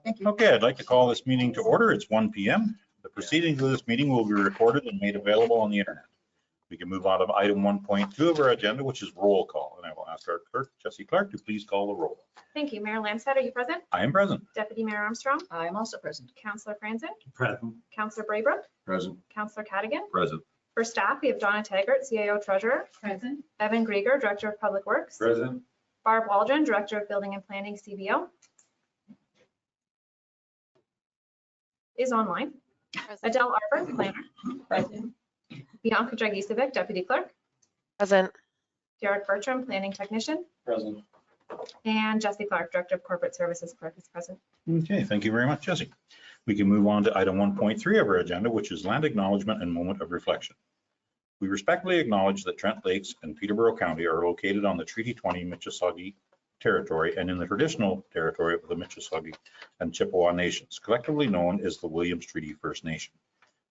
Thank you. Okay, I'd like to call this meeting to order. It's 1 p.m. The proceedings of this meeting will be recorded and made available on the internet. We can move on to item 1.2 of our agenda, which is roll call. And I will ask our clerk, Jessie Clark, to please call the roll. Thank you. Mayor Lamstead, are you present? I am present. Deputy Mayor Armstrong? I am also present. Councillor Franzen? Present. Councillor Braybrook? Present. Councillor Cadigan? Present. For staff, we have Donna Taggart, CAO Treasurer. Present. Evan Grieger, Director of Public Works. Present. Barb Waldron, Director of Building and Planning, CBO. Is online. Adele Arbor, Planner. Present. Bianca Dragicevic, Deputy Clerk. Present. Derek Bertram, Planning Technician. Present. And Jessie Clark, Director of Corporate Services Clerk, is present. Okay, thank you very much, Jessie. We can move on to item 1.3 of our agenda, which is land acknowledgement and moment of reflection. We respectfully acknowledge that Trent Lakes and Peterborough County are located on the Treaty 20 Mississauga territory and in the traditional territory of the Mississauga and Chippewa nations, collectively known as the Williams Treaty First Nation,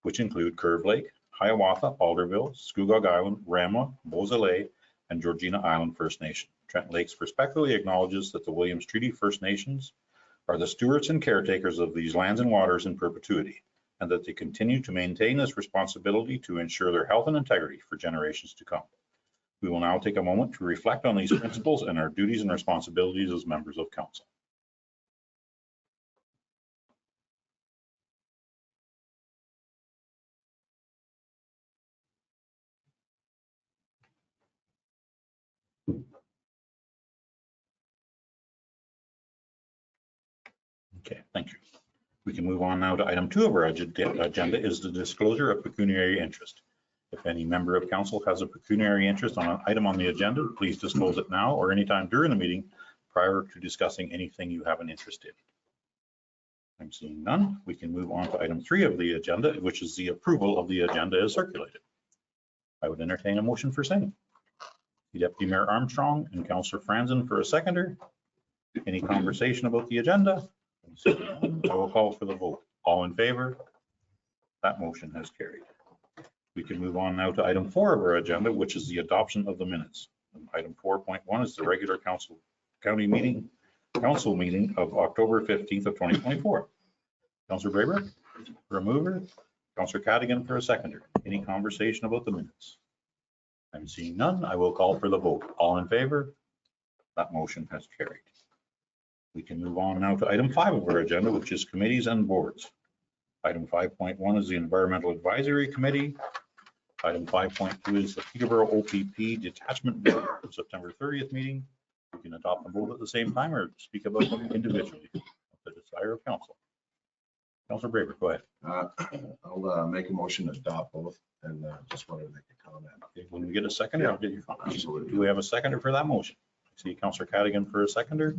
which include Curve Lake, Hiawatha, Alderville, Scugog Island, Ramla, Beausoleil, and Georgina Island First Nation. Trent Lakes respectfully acknowledges that the Williams Treaty First Nations are the stewards and caretakers of these lands and waters in perpetuity, and that they continue to maintain this responsibility to ensure their health and integrity for generations to come. We will now take a moment to reflect on these principles and our duties and responsibilities as members of council. Okay, thank you. We can move on now to item 2 of our agenda is the disclosure of pecuniary interest. If any member of council has a pecuniary interest on an item on the agenda, please disclose it now or anytime during the meeting prior to discussing anything you have an interest in. I'm seeing none. We can move on to item 3 of the agenda, which is the approval of the agenda as circulated. I would entertain a motion for second. Deputy Mayor Armstrong and Councillor Franzen for a seconder. Any conversation about the agenda? I will call for the vote. All in favor? That motion has carried. We can move on now to item 4 of our agenda, which is the adoption of the minutes. Item 4.1 is the regular council meeting of October 15th of 2024. Councillor Braber for a mover, Councillor Cadigan for a seconder. Any conversation about the minutes? I'm seeing none. I will call for the vote. All in favor? That motion has carried. We can move on now to item 5 of our agenda, which is committees and boards. Item 5.1 is the Environmental Advisory Committee. Item 5.2 is the Peterborough OPP Detachment Board of September 30th meeting. We can adopt them both at the same time or speak about them individually at the desire of council. Councilor Braber, go ahead. I'll make a motion to adopt both and just wanted to make a comment. When we get a seconder, I'll get your comment. Absolutely. Do we have a seconder for that motion? I see Councilor Cadigan for a seconder.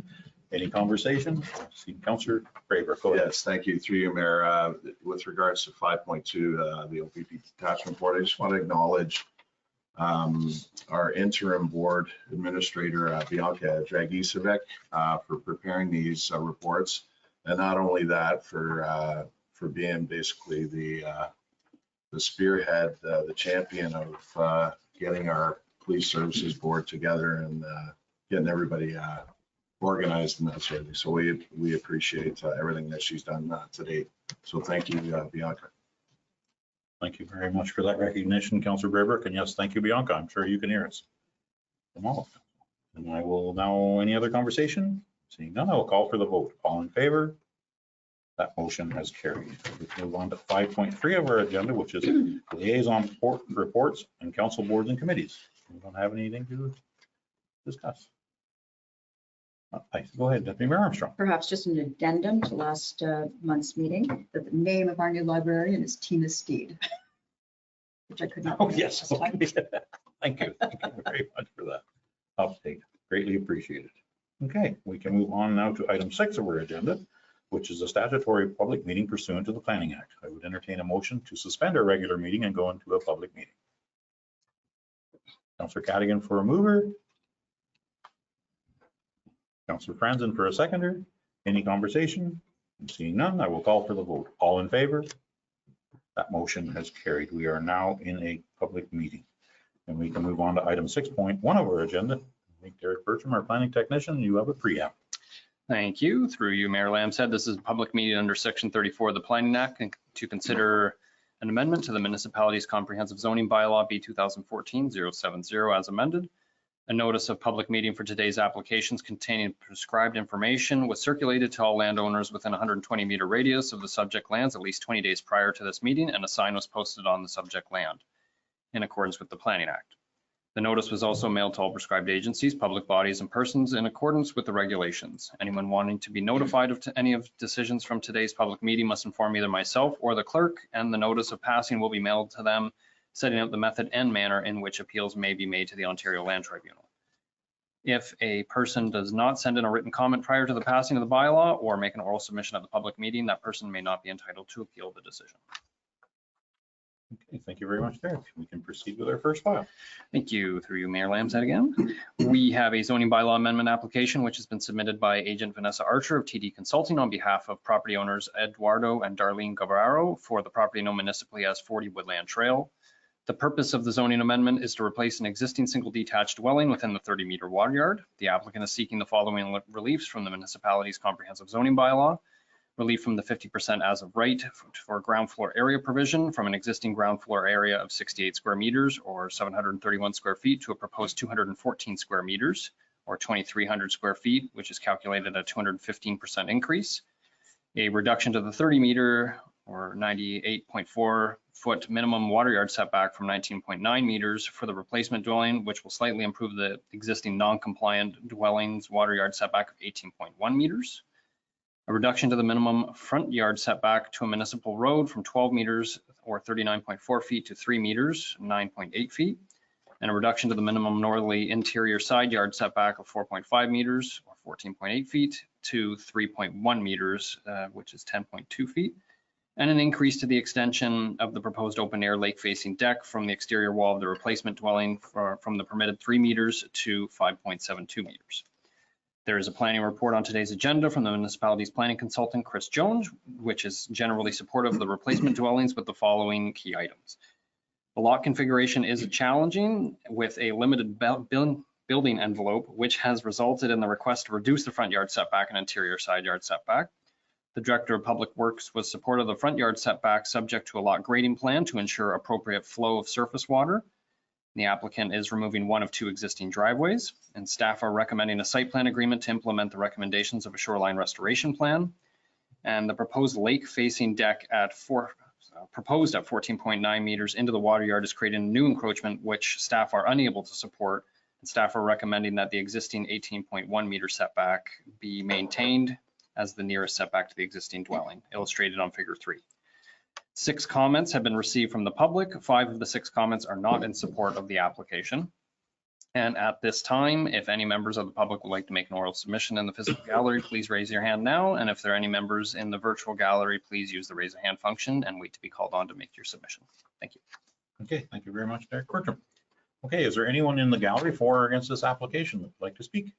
Any conversation? I see Councilor Braber, go ahead. Yes, thank you. Through you, Mayor. With regards to 5.2, the OPP Detachment Board, I just want to acknowledge our interim board administrator, Bianca Dragicevic, for preparing these reports. And not only that, for being basically the spearhead, the champion of getting our police services board together and getting everybody organized in that sort of thing. So we appreciate everything that she's done to date. So thank you, Bianca. Thank you very much for that recognition, Councilor Braber. And yes, thank you, Bianca. I'm sure you can hear us from all of them. And I will now, any other conversation? Seeing none, I will call for the vote. All in favor? That motion has carried. We move on to 5.3 of our agenda, which is liaison reports and council boards and committees. We don't have anything to discuss. Go ahead, Deputy Mayor Armstrong. Perhaps just an addendum to last month's meeting, that the name of our new librarian is Tina Steed, which I could not. Oh, yes. Okay. Thank you. Thank you very much for that update. Greatly appreciated. Okay, we can move on now to item 6 of our agenda, which is a statutory public meeting pursuant to the Planning Act. I would entertain a motion to suspend our regular meeting and go into a public meeting. Councillor Cadigan for a mover. Councillor Franzen for a seconder. Any conversation? Seeing none, I will call for the vote. All in favor? That motion has carried. We are now in a public meeting. And we can move on to item 6.1 of our agenda. I think Derek Bertram, our planning technician, you have a preamp. Thank you. Through you, Mayor Lamb this is a public meeting under Section 34 of the Planning Act to consider an amendment to the municipality's comprehensive zoning bylaw B 2014-070 as amended. A notice of public meeting for today's applications containing prescribed information was circulated to all landowners within 120-meter radius of the subject lands at least 20 days prior to this meeting, and a sign was posted on the subject land in accordance with the Planning Act. The notice was also mailed to all prescribed agencies, public bodies, and persons in accordance with the regulations. Anyone wanting to be notified of any of decisions from today's public meeting must inform either myself or the clerk, and the notice of passing will be mailed to them, setting out the method and manner in which appeals may be made to the Ontario Land Tribunal. If a person does not send in a written comment prior to the passing of the bylaw or make an oral submission at the public meeting, that person may not be entitled to appeal the decision. Okay, thank you very much, Derek. We can proceed with our first file. Thank you. Through you, Mayor Lamb again. We have a zoning bylaw amendment application which has been submitted by agent Vanessa Archer of TD Consulting on behalf of property owners Eduardo and Darlene Gavarro for the property known municipally as 40 Woodland Trail. The purpose of the zoning amendment is to replace an existing single detached dwelling within the 30-meter water yard. The applicant is seeking the following reliefs from the municipality's comprehensive zoning bylaw. Relief from the 50% as of right for ground floor area provision from an existing ground floor area of 68 square meters or 731 square feet to a proposed 214 square meters or 2,300 square feet, which is calculated at 215% increase. A reduction to the 30-meter or 98.4 foot minimum water yard setback from 19.9 meters for the replacement dwelling, which will slightly improve the existing non-compliant dwelling's water yard setback of 18.1 meters. A reduction to the minimum front yard setback to a municipal road from 12 meters or 39.4 feet to 3 meters, 9.8 feet. And a reduction to the minimum northerly interior side yard setback of 4.5 meters or 14.8 feet to 3.1 meters, which is 10.2 feet. And an increase to the extension of the proposed open air lake facing deck from the exterior wall of the replacement dwelling from the permitted 3 meters to 5.72 meters. There is a planning report on today's agenda from the municipality's planning consultant, Chris Jones, which is generally supportive of the replacement dwellings with the following key items. The lot configuration is challenging with a limited building envelope, which has resulted in the request to reduce the front yard setback and interior side yard setback. The Director of Public Works was supportive of the front yard setback subject to a lot grading plan to ensure appropriate flow of surface water. The applicant is removing one of 2 existing driveways, and staff are recommending a site plan agreement to implement the recommendations of a shoreline restoration plan. And the proposed lake facing deck proposed at 14.9 meters into the water yard is creating a new encroachment which staff are unable to support. And staff are recommending that the existing 18.1 meter setback be maintained as the nearest setback to the existing dwelling, illustrated on figure 3. 6 comments have been received from the public. 5 of the 6 comments are not in support of the application. And at this time, if any members of the public would like to make an oral submission in the physical gallery, please raise your hand now. And if there are any members in the virtual gallery, please use the raise a hand function and wait to be called on to make your submission. Thank you. Okay, thank you very much, Derek Bertram. Okay, is there anyone in the gallery for or against this application that would like to speak?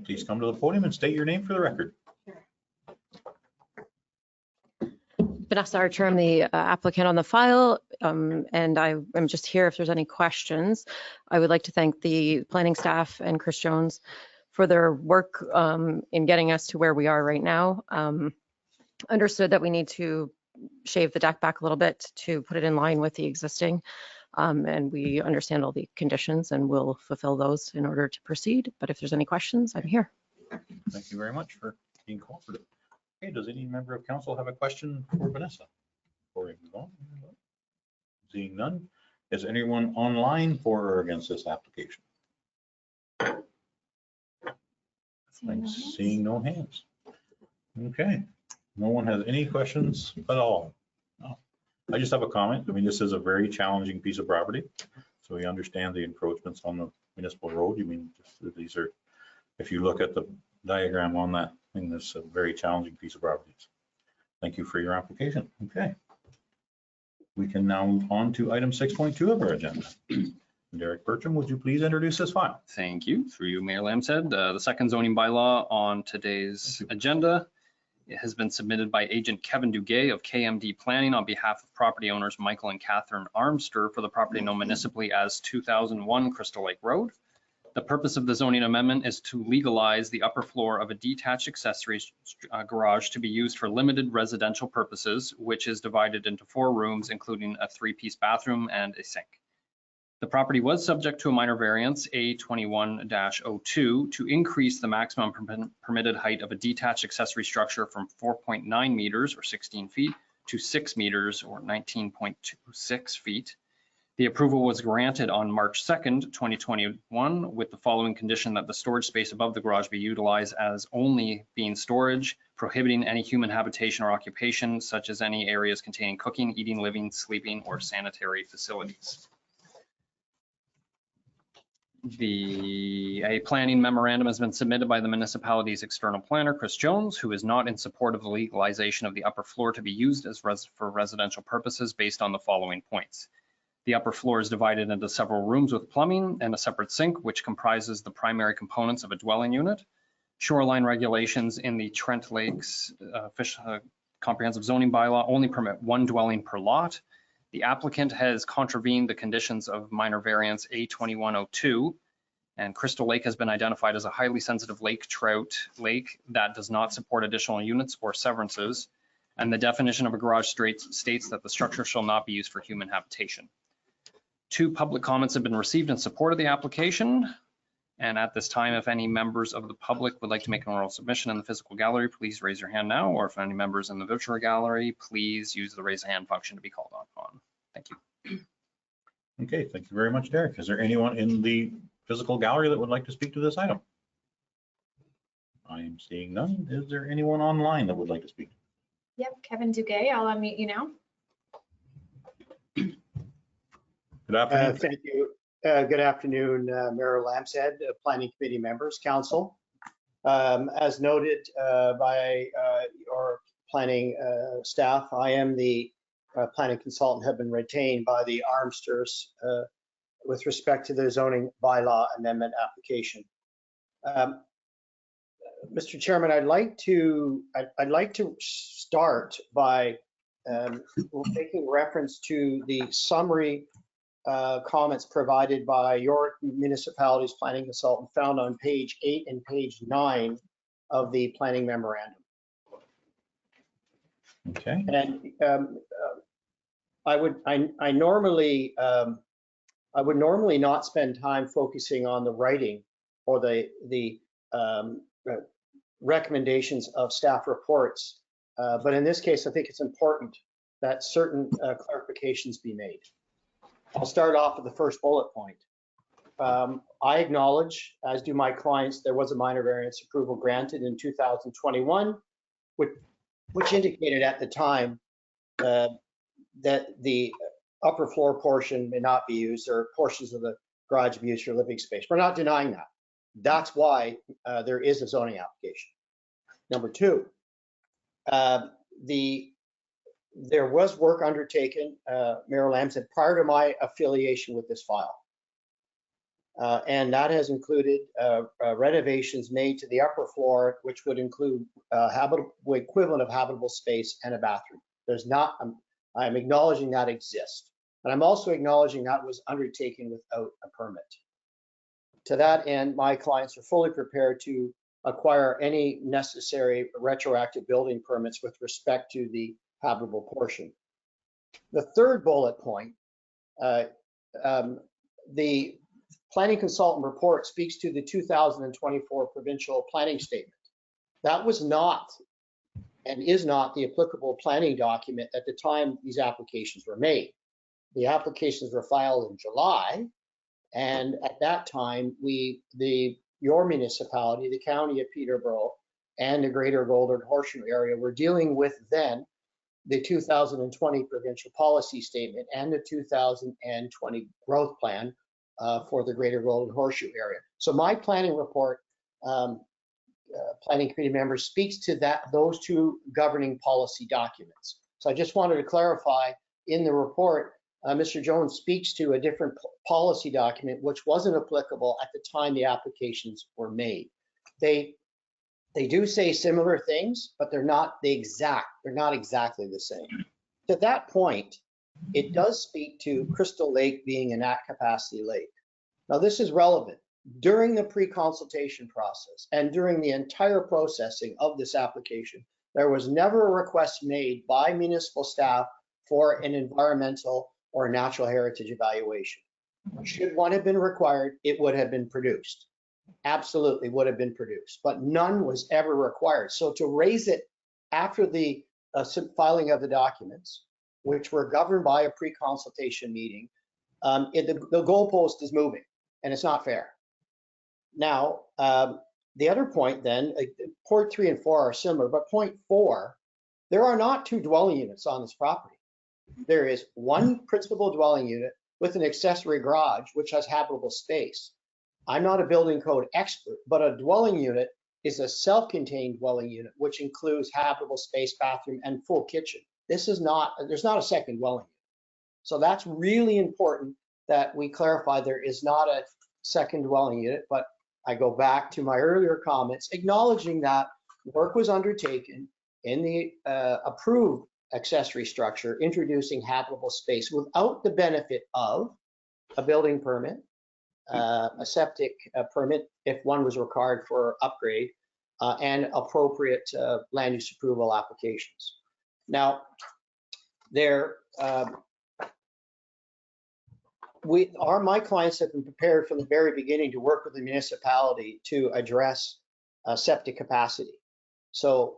Please come to the podium and state your name for the record. Vanessa Archer, I'm the applicant on the file, and I am just here if there's any questions. I would like to thank the planning staff and Chris Jones for their work in getting us to where we are right now. Understood that we need to shave the deck back a little bit to put it in line with the existing, and we understand all the conditions and will fulfill those in order to proceed. But if there's any questions, I'm here. Thank you very much for being cooperative. Okay, does any member of council have a question for Vanessa? Before we move on? Seeing none, is anyone online for or against this application? Seeing no hands. Okay, no one has any questions at all. No. I just have a comment. I mean, this is a very challenging piece of property. So we understand the encroachments on the municipal road. You mean, these are, if you look at the diagram on that thing, this is a very challenging piece of property. Thank you for your application. Okay. We can now move on to item 6.2 of our agenda. Derek Bertram, would you please introduce this file? Thank you. Through you, Mayor Lamb the second zoning bylaw on today's agenda. It has been submitted by agent Kevin Duguay of KMD Planning on behalf of property owners Michael and Catherine Armster for the property known municipally as 2001 Crystal Lake Road. The purpose of the zoning amendment is to legalize the upper floor of a detached accessory garage to be used for limited residential purposes, which is divided into 4 rooms, including a 3-piece bathroom and a sink. The property was subject to a minor variance, A21-02, to increase the maximum permitted height of a detached accessory structure from 4.9 meters or 16 feet to 6 meters or 19.26 feet. The approval was granted on March 2nd, 2021, with the following condition: that the storage space above the garage be utilized as only being storage, prohibiting any human habitation or occupation, such as any areas containing cooking, eating, living, sleeping, or sanitary facilities. A planning memorandum has been submitted by the municipality's external planner, Chris Jones, who is not in support of the legalization of the upper floor to be used as for residential purposes based on the following points. The upper floor is divided into several rooms with plumbing and a separate sink, which comprises the primary components of a dwelling unit. Shoreline regulations in the Trent Lakes comprehensive zoning bylaw only permit 1 dwelling per lot. The applicant has contravened the conditions of minor variance A2102, and Crystal Lake has been identified as a highly sensitive lake trout lake that does not support additional units or severances. And the definition of a garage states that the structure shall not be used for human habitation. 2 public comments have been received in support of the application. And at this time, if any members of the public would like to make an oral submission in the physical gallery, please raise your hand now. Or if any members in the virtual gallery, please use the raise hand function to be called on. Thank you. Okay, thank you very much, Derek. Is there anyone in the physical gallery that would like to speak to this item? I am seeing none. Is there anyone online that would like to speak? Yep, Kevin Duguay, I'll unmute you now. Good afternoon. Thank you. Good afternoon, Mayor Lambshead, Planning Committee members, Council. As noted by your planning staff, I am the planning consultant, have been retained by the Armsters with respect to the zoning bylaw amendment application. Mr. Chairman, I'd like to start by making reference to the summary comments provided by your municipality's planning consultant found on page 8 and page 9 of the planning memorandum. Okay. And I would normally not spend time focusing on the writing or the recommendations of staff reports, but in this case, I think it's important that certain clarifications be made. I'll start off with the first bullet point. I acknowledge, as do my clients, there was a minor variance approval granted in 2021, which indicated at the time that the upper floor portion may not be used, or portions of the garage be used for living space. We're not denying that. That's why there is a zoning application. Number 2, there was work undertaken, Mayor Lamb said, prior to my affiliation with this file. And that has included renovations made to the upper floor, which would include equivalent of habitable space and a bathroom. There's not, I'm acknowledging that exists. And I'm also acknowledging that was undertaken without a permit. To that end, my clients are fully prepared to acquire any necessary retroactive building permits with respect to the habitable portion. The third bullet point, the planning consultant report speaks to the 2024 provincial planning statement. That was not and is not the applicable planning document at the time these applications were made. The applications were filed in July, and at that time, your municipality, the County of Peterborough, and the Greater Golden Horseshoe area were dealing with then the 2020 provincial policy statement and the 2020 growth plan for the Greater Golden Horseshoe area. So my planning report, planning committee members, speaks to those 2 governing policy documents. So I just wanted to clarify in the report, Mr. Jones speaks to a different policy document which wasn't applicable at the time the applications were made. They do say similar things, but they're not exactly the same. To that point, it does speak to Crystal Lake being an at capacity lake. Now this is relevant during the pre-consultation process and during the entire processing of this application, there was never a request made by municipal staff for an environmental or natural heritage evaluation. Should one have been required, it would have been produced. Absolutely would have been produced, but none was ever required. So to raise it after the filing of the documents, which were governed by a pre-consultation meeting, the goalpost is moving and it's not fair. Now, the other point then, point 3 and 4 are similar, but point 4, there are not 2 dwelling units on this property. There is one principal dwelling unit with an accessory garage, which has habitable space. I'm not a building code expert, but a dwelling unit is a self-contained dwelling unit, which includes habitable space, bathroom, and full kitchen. There's not a second dwelling unit. So that's really important that we clarify there is not a second dwelling unit, but I go back to my earlier comments, acknowledging that work was undertaken in the approved accessory structure, introducing habitable space without the benefit of a building permit, a septic permit if one was required for upgrade, and appropriate land use approval applications. Now, my clients have been prepared from the very beginning to work with the municipality to address septic capacity. So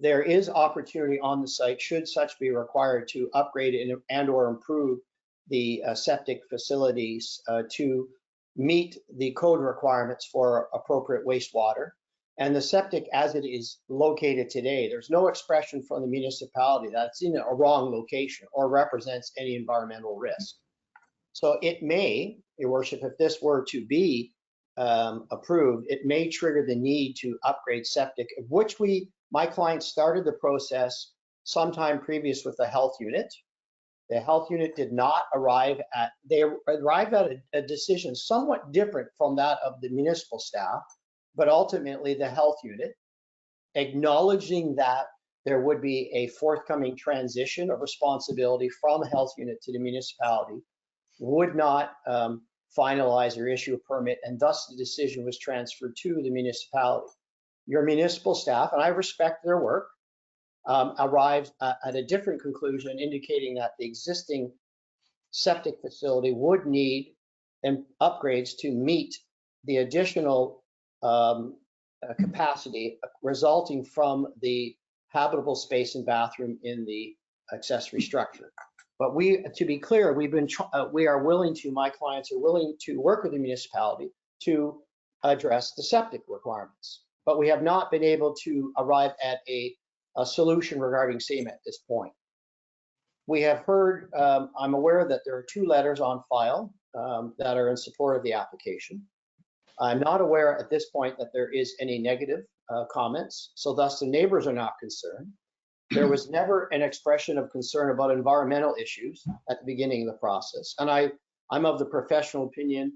there is opportunity on the site, should such be required, to upgrade and or improve the septic facilities to meet the code requirements for appropriate wastewater. And the septic, as it is located today, there's no expression from the municipality that it's in a wrong location or represents any environmental risk. So it may, Your Worship, if this were to be approved, it may trigger the need to upgrade septic, of which my client started the process sometime previous with the health unit. The health unit did not arrive at, they arrived at a decision somewhat different from that of the municipal staff, but ultimately the health unit, acknowledging that there would be a forthcoming transition of responsibility from the health unit to the municipality, would not finalize or issue a permit, and thus the decision was transferred to the municipality. Your municipal staff, and I respect their work, arrived at a different conclusion, indicating that the existing septic facility would need upgrades to meet the additional capacity resulting from the habitable space and bathroom in the accessory structure. But to be clear, we are willing to, my clients are willing to work with the municipality to address the septic requirements. But we have not been able to arrive at a solution regarding same at this point. We have heard, I'm aware that there are 2 letters on file that are in support of the application. I'm not aware at this point that there is any negative comments, so thus the neighbors are not concerned. There was never an expression of concern about environmental issues at the beginning of the process. And I'm of the professional opinion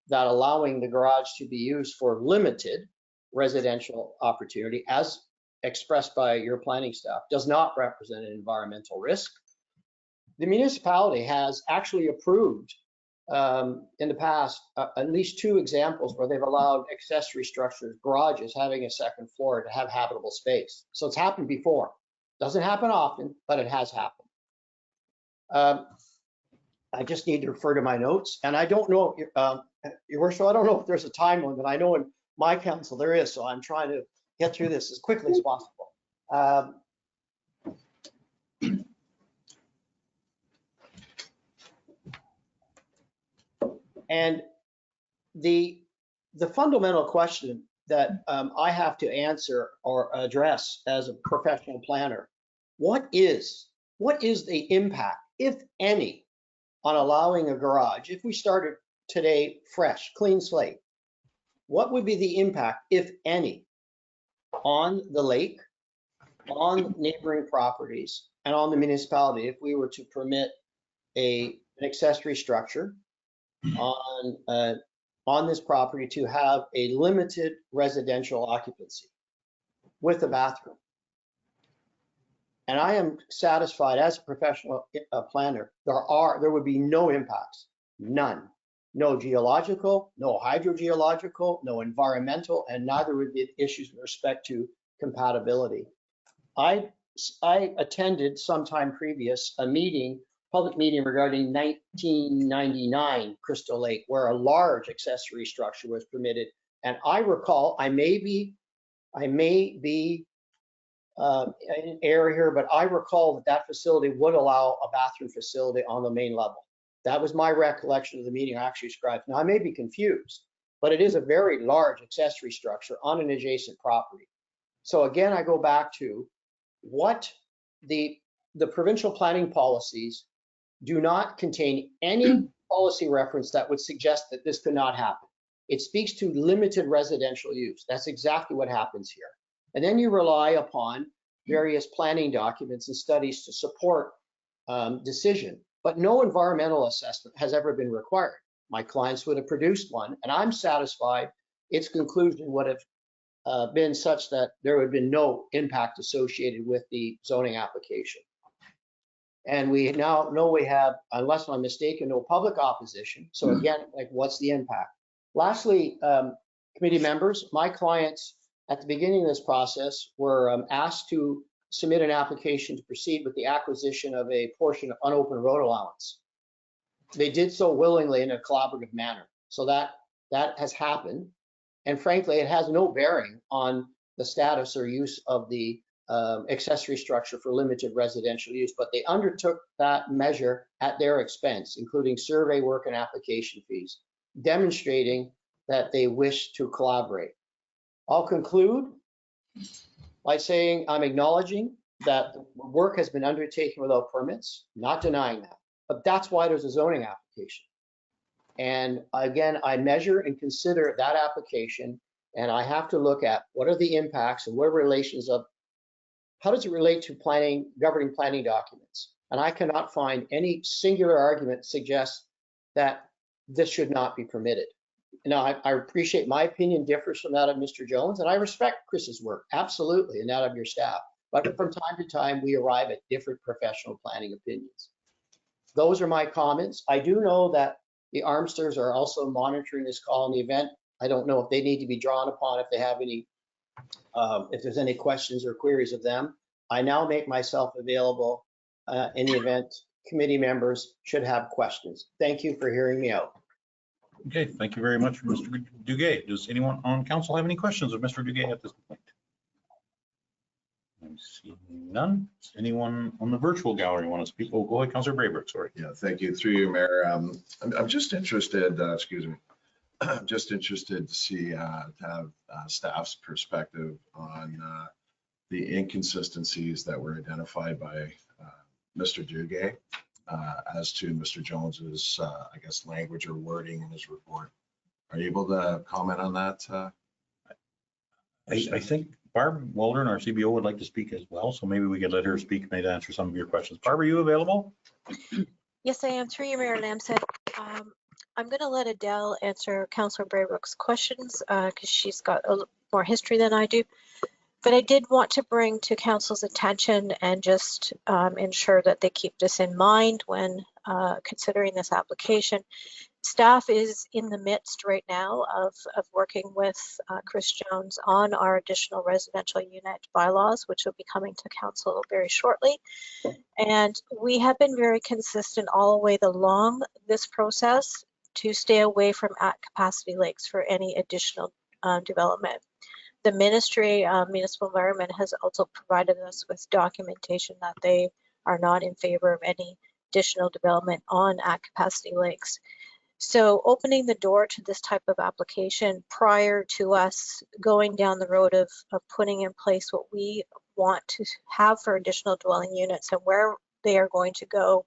that allowing the garage to be used for limited residential opportunity, as expressed by your planning staff, does not represent an environmental risk. The municipality has actually approved in the past at least 2 examples where they've allowed accessory structures, garages having a second floor to have habitable space. So it's happened before. Doesn't happen often, but it has happened. I just need to refer to my notes, and I don't know, Your Worship, I don't know if there's a time limit. I know in my council there is, so I'm trying to get through this as quickly as possible. And the fundamental question that I have to answer or address as a professional planner, what is the impact, if any, on allowing a garage? If we started today fresh, clean slate, what would be the impact, if any, on the lake, on neighboring properties, and on the municipality if we were to permit an accessory structure on this property to have a limited residential occupancy with a bathroom? And I am satisfied as a professional planner, there would be no impacts, none. no geological, no hydrogeological, no environmental, and neither would be issues with respect to compatibility. I attended sometime previous a meeting, public meeting regarding 1999 Crystal Lake, where a large accessory structure was permitted. And I recall, I may be in error here, but I recall that facility would allow a bathroom facility on the main level. That was my recollection of the meeting I actually described. Now I may be confused, but it is a very large accessory structure on an adjacent property. So again, I go back to what the provincial planning policies do not contain any policy reference that would suggest that this could not happen. It speaks to limited residential use. That's exactly what happens here. And then you rely upon various planning documents and studies to support decision, but no environmental assessment has ever been required. My clients would have produced one, and I'm satisfied its conclusion would have been such that there would have been no impact associated with the zoning application. And we now know we have, unless I'm mistaken, no public opposition. So again, like, what's the impact? Lastly, committee members, my clients at the beginning of this process were asked to submit an application to proceed with the acquisition of a portion of unopened road allowance. They did so willingly in a collaborative manner. So that has happened. And frankly, it has no bearing on the status or use of the accessory structure for limited residential use, but they undertook that measure at their expense, including survey work and application fees, demonstrating that they wish to collaborate. I'll conclude by saying I'm acknowledging that the work has been undertaken without permits, not denying that, but that's why there's a zoning application. And again, I measure and consider that application, and I have to look at what are the impacts and what are relations of, how does it relate to planning, governing planning documents? And I cannot find any singular argument that suggests that this should not be permitted. Now, I appreciate my opinion differs from that of Mr. Jones, and I respect Chris's work, absolutely, and that of your staff. But from time to time, we arrive at different professional planning opinions. Those are my comments. I do know that the Armsters are also monitoring this call in the event. I don't know if they need to be drawn upon, if they have any, if there's any questions or queries of them. I now make myself available in the event committee members should have questions. Thank you for hearing me out. Okay, thank you very much, Mr. Duguay. Does anyone on council have any questions of Mr. Duguay at this point? I see none. Does anyone on the virtual gallery want to speak? Oh, go ahead, Councillor Braybrook, sorry. Yeah, thank you. Through you, Mayor. I'm just interested, excuse me, I'm just interested to see, to have staff's perspective on the inconsistencies that were identified by Mr. Duguay as to Mr. Jones's, I guess, language or wording in his report. Are you able to comment on that? I think Barb Waldron, our CBO, would like to speak as well, so maybe we could let her speak, maybe answer some of your questions. Barb, are you available? Yes, I am. Through you, Mayor Lamson. I'm going to let Adele answer Councillor Braybrook's questions because she's got a little more history than I do. But I did want to bring to council's attention and just ensure that they keep this in mind when considering this application. Staff is in the midst right now of working with Chris Jones on our additional residential unit bylaws, which will be coming to council very shortly. And we have been very consistent all the way along this process to stay away from at-capacity lakes for any additional development. The Ministry of Municipal Environment has also provided us with documentation that they are not in favor of any additional development on at-capacity lakes. So opening the door to this type of application prior to us going down the road of putting in place what we want to have for additional dwelling units and where they are going to go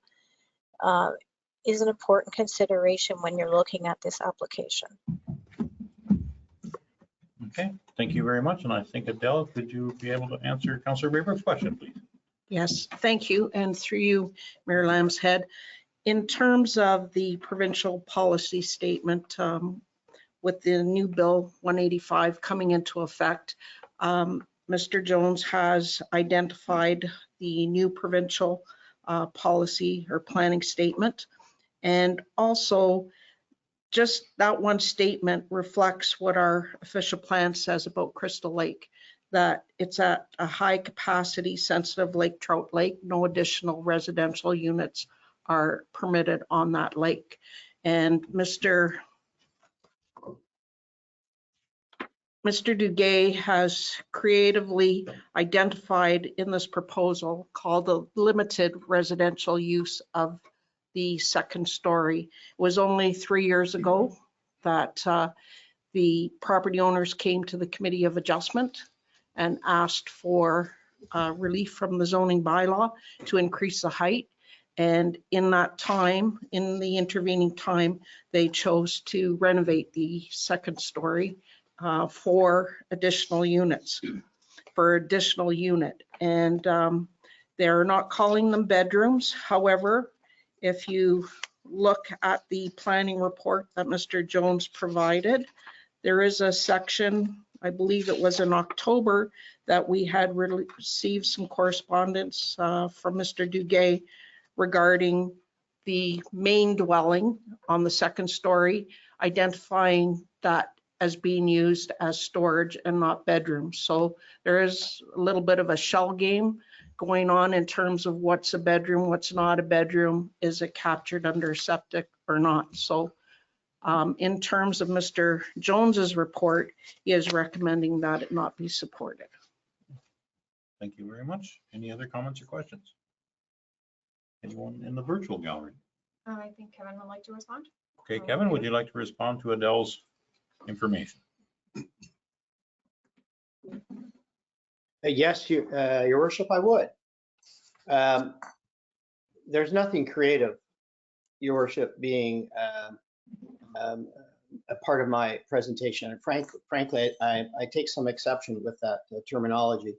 is an important consideration when you're looking at this application. Okay, thank you very much. And I think Adele, could you be able to answer Councillor Braybrook's question, please? Yes, thank you. And through you, Mayor Lambshead, in terms of the provincial policy statement with the new bill 185 coming into effect, Mr. Jones has identified the new provincial policy or planning statement. And also just that one statement reflects what our official plan says about Crystal Lake, that it's at a high capacity sensitive lake trout lake. No additional residential units are permitted on that lake. And Mr. Duguay has creatively identified in this proposal called the limited residential use of the second story. It was only 3 years ago that the property owners came to the Committee of Adjustment and asked for relief from the zoning bylaw to increase the height. And in that time, in the intervening time, they chose to renovate the second story for additional units, And they're not calling them bedrooms. However, if you look at the planning report that Mr. Jones provided, there is a section, I believe it was in October, that we had received some correspondence from Mr. Duguay regarding the main dwelling on the second story, identifying that as being used as storage and not bedrooms. So there is a little bit of a shell game going on in terms of what's a bedroom, what's not a bedroom, is it captured under septic or not. So in terms of Mr. Jones's report, he is recommending that it not be supported. Thank you very much. Any other comments or questions? Anyone in the virtual gallery? I think Kevin would like to respond. Okay, Kevin, would you like to respond to Adele's information? Yes, Your Worship, I would. There's nothing creative, Your Worship, being a part of my presentation. And frankly, I take some exception with that terminology.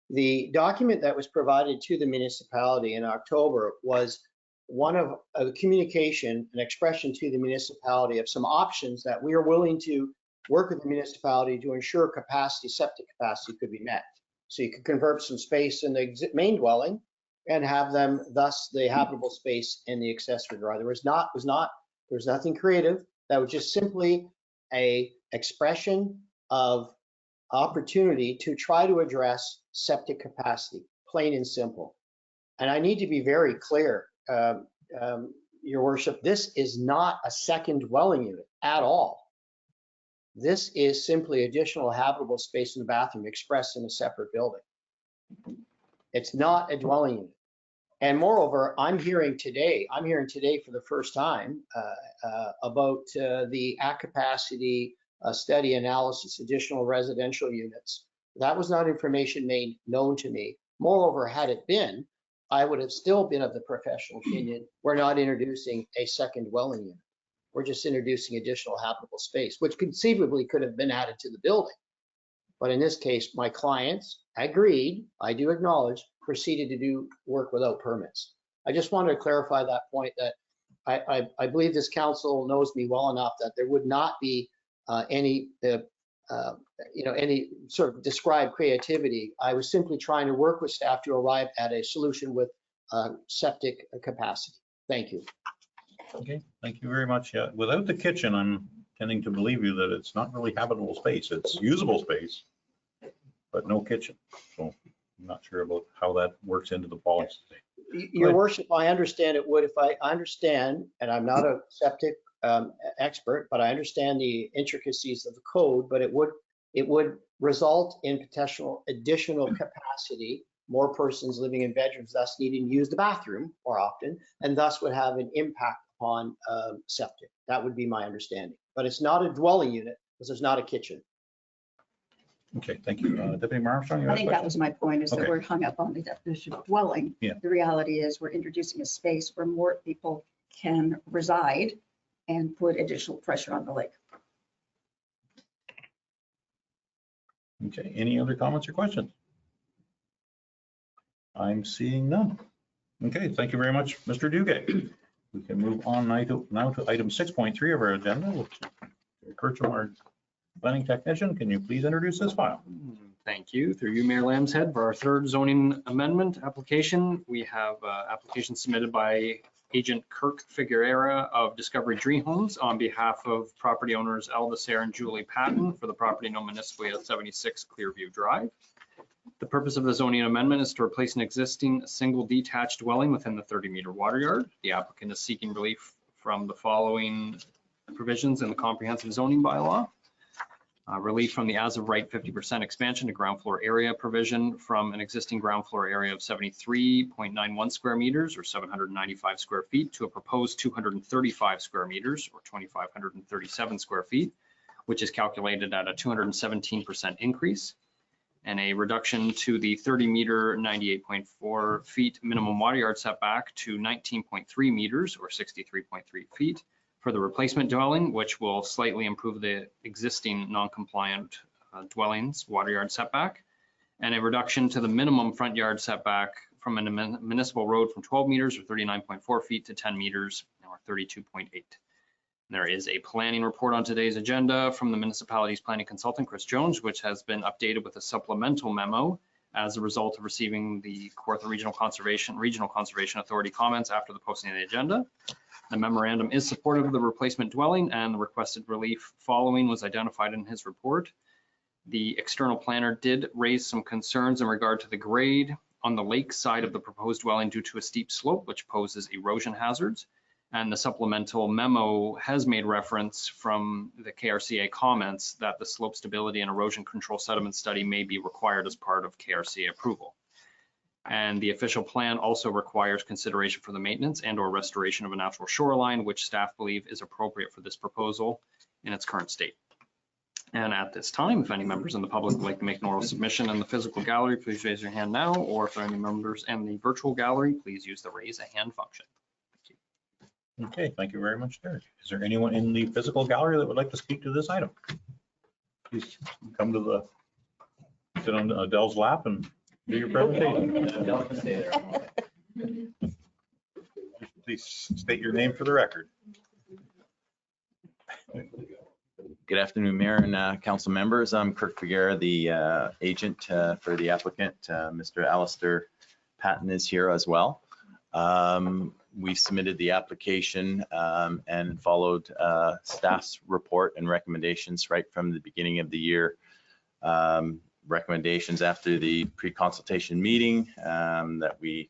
The document that was provided to the municipality in October was one of a communication, an expression to the municipality of some options that we are willing to work with the municipality to ensure capacity, septic capacity could be met. So you could convert some space in the main dwelling and have them, thus the habitable space in the accessory dwelling. There was nothing creative. That was just simply a expression of opportunity to try to address septic capacity, plain and simple. And I need to be very clear, Your Worship, this is not a second dwelling unit at all. This is simply additional habitable space in the bathroom expressed in a separate building. It's not a dwelling unit. And moreover, I'm hearing today for the first time about the at capacity study analysis, additional residential units. That was not information made known to me. Moreover, had it been, I would have still been of the professional opinion, we're not introducing a second dwelling unit. We're just introducing additional habitable space, which conceivably could have been added to the building. But in this case, my clients agreed, I do acknowledge, proceeded to do work without permits. I just wanted to clarify that point, that I believe this council knows me well enough that there would not be any sort of described creativity. I was simply trying to work with staff to arrive at a solution with septic capacity. Thank you. Okay, thank you very much. Yeah, without the kitchen, I'm tending to believe you that it's not really habitable space. It's usable space, but no kitchen. So I'm not sure about how that works into the policy. Your Worship, I understand it would. If I understand, and I'm not a septic expert, but I understand the intricacies of the code, but it would result in potential additional capacity, more persons living in bedrooms, thus needing to use the bathroom more often, and thus would have an impact on septic. That would be my understanding. But it's not a dwelling unit because there's not a kitchen. Okay, thank you. Deputy Mayor Armstrong, you I have a think that was my point, is that Okay. we're hung up on the definition of dwelling. Yeah. The reality is we're introducing a space where more people can reside and put additional pressure on the lake. Okay, any other comments or questions? I'm seeing none. Okay, thank you very much, Mr. Duguay. We can move on now to item 6.3 of our agenda, which is Kirchhoff, our planning technician. Can you please introduce this file? Thank you. Through you, Mayor Lambshead, for our third zoning amendment application. We have application submitted by Agent Kirk Figueroa of Discovery Dream Homes on behalf of property owners Aldasair and Julie Patton for the property known municipally as 76 Clearview Drive. The purpose of the zoning amendment is to replace an existing single detached dwelling within the 30-meter water yard. The applicant is seeking relief from the following provisions in the comprehensive zoning bylaw. Relief from the as of right 50% expansion to ground floor area provision from an existing ground floor area of 73.91 square meters or 795 square feet to a proposed 235 square meters or 2,537 square feet, which is calculated at a 217% increase. And a reduction to the 30-meter 98.4 feet minimum water yard setback to 19.3 meters or 63.3 feet for the replacement dwelling, which will slightly improve the existing non-compliant dwellings water yard setback, and a reduction to the minimum front yard setback from a municipal road from 12 meters or 39.4 feet to 10 meters or 32.8. There is a planning report on today's agenda from the municipality's planning consultant, Chris Jones, which has been updated with a supplemental memo as a result of receiving the Kawartha Regional Conservation Authority comments after the posting of the agenda. The memorandum is supportive of the replacement dwelling, and the requested relief following was identified in his report. The external planner did raise some concerns in regard to the grade on the lake side of the proposed dwelling due to a steep slope, which poses erosion hazards. And the supplemental memo has made reference from the KRCA comments that the slope stability and erosion control sediment study may be required as part of KRCA approval. And the official plan also requires consideration for the maintenance and or restoration of a natural shoreline, which staff believe is appropriate for this proposal in its current state. And at this time, if any members in the public would like to make an oral submission in the physical gallery, please raise your hand now, or if there are any members in the virtual gallery, please use the raise a hand function. Okay, thank you very much, Derek. Is there anyone in the physical gallery that would like to speak to this item? Please come to the, sit on Adele's lap and do your presentation. Please state your name for the record. Good afternoon, Mayor and Council members. I'm Kirk Figueroa, the agent for the applicant. Mr. Alistair Patton is here as well. We submitted the application and followed staff's report and recommendations right from the beginning of the year. Recommendations after the pre-consultation meeting that we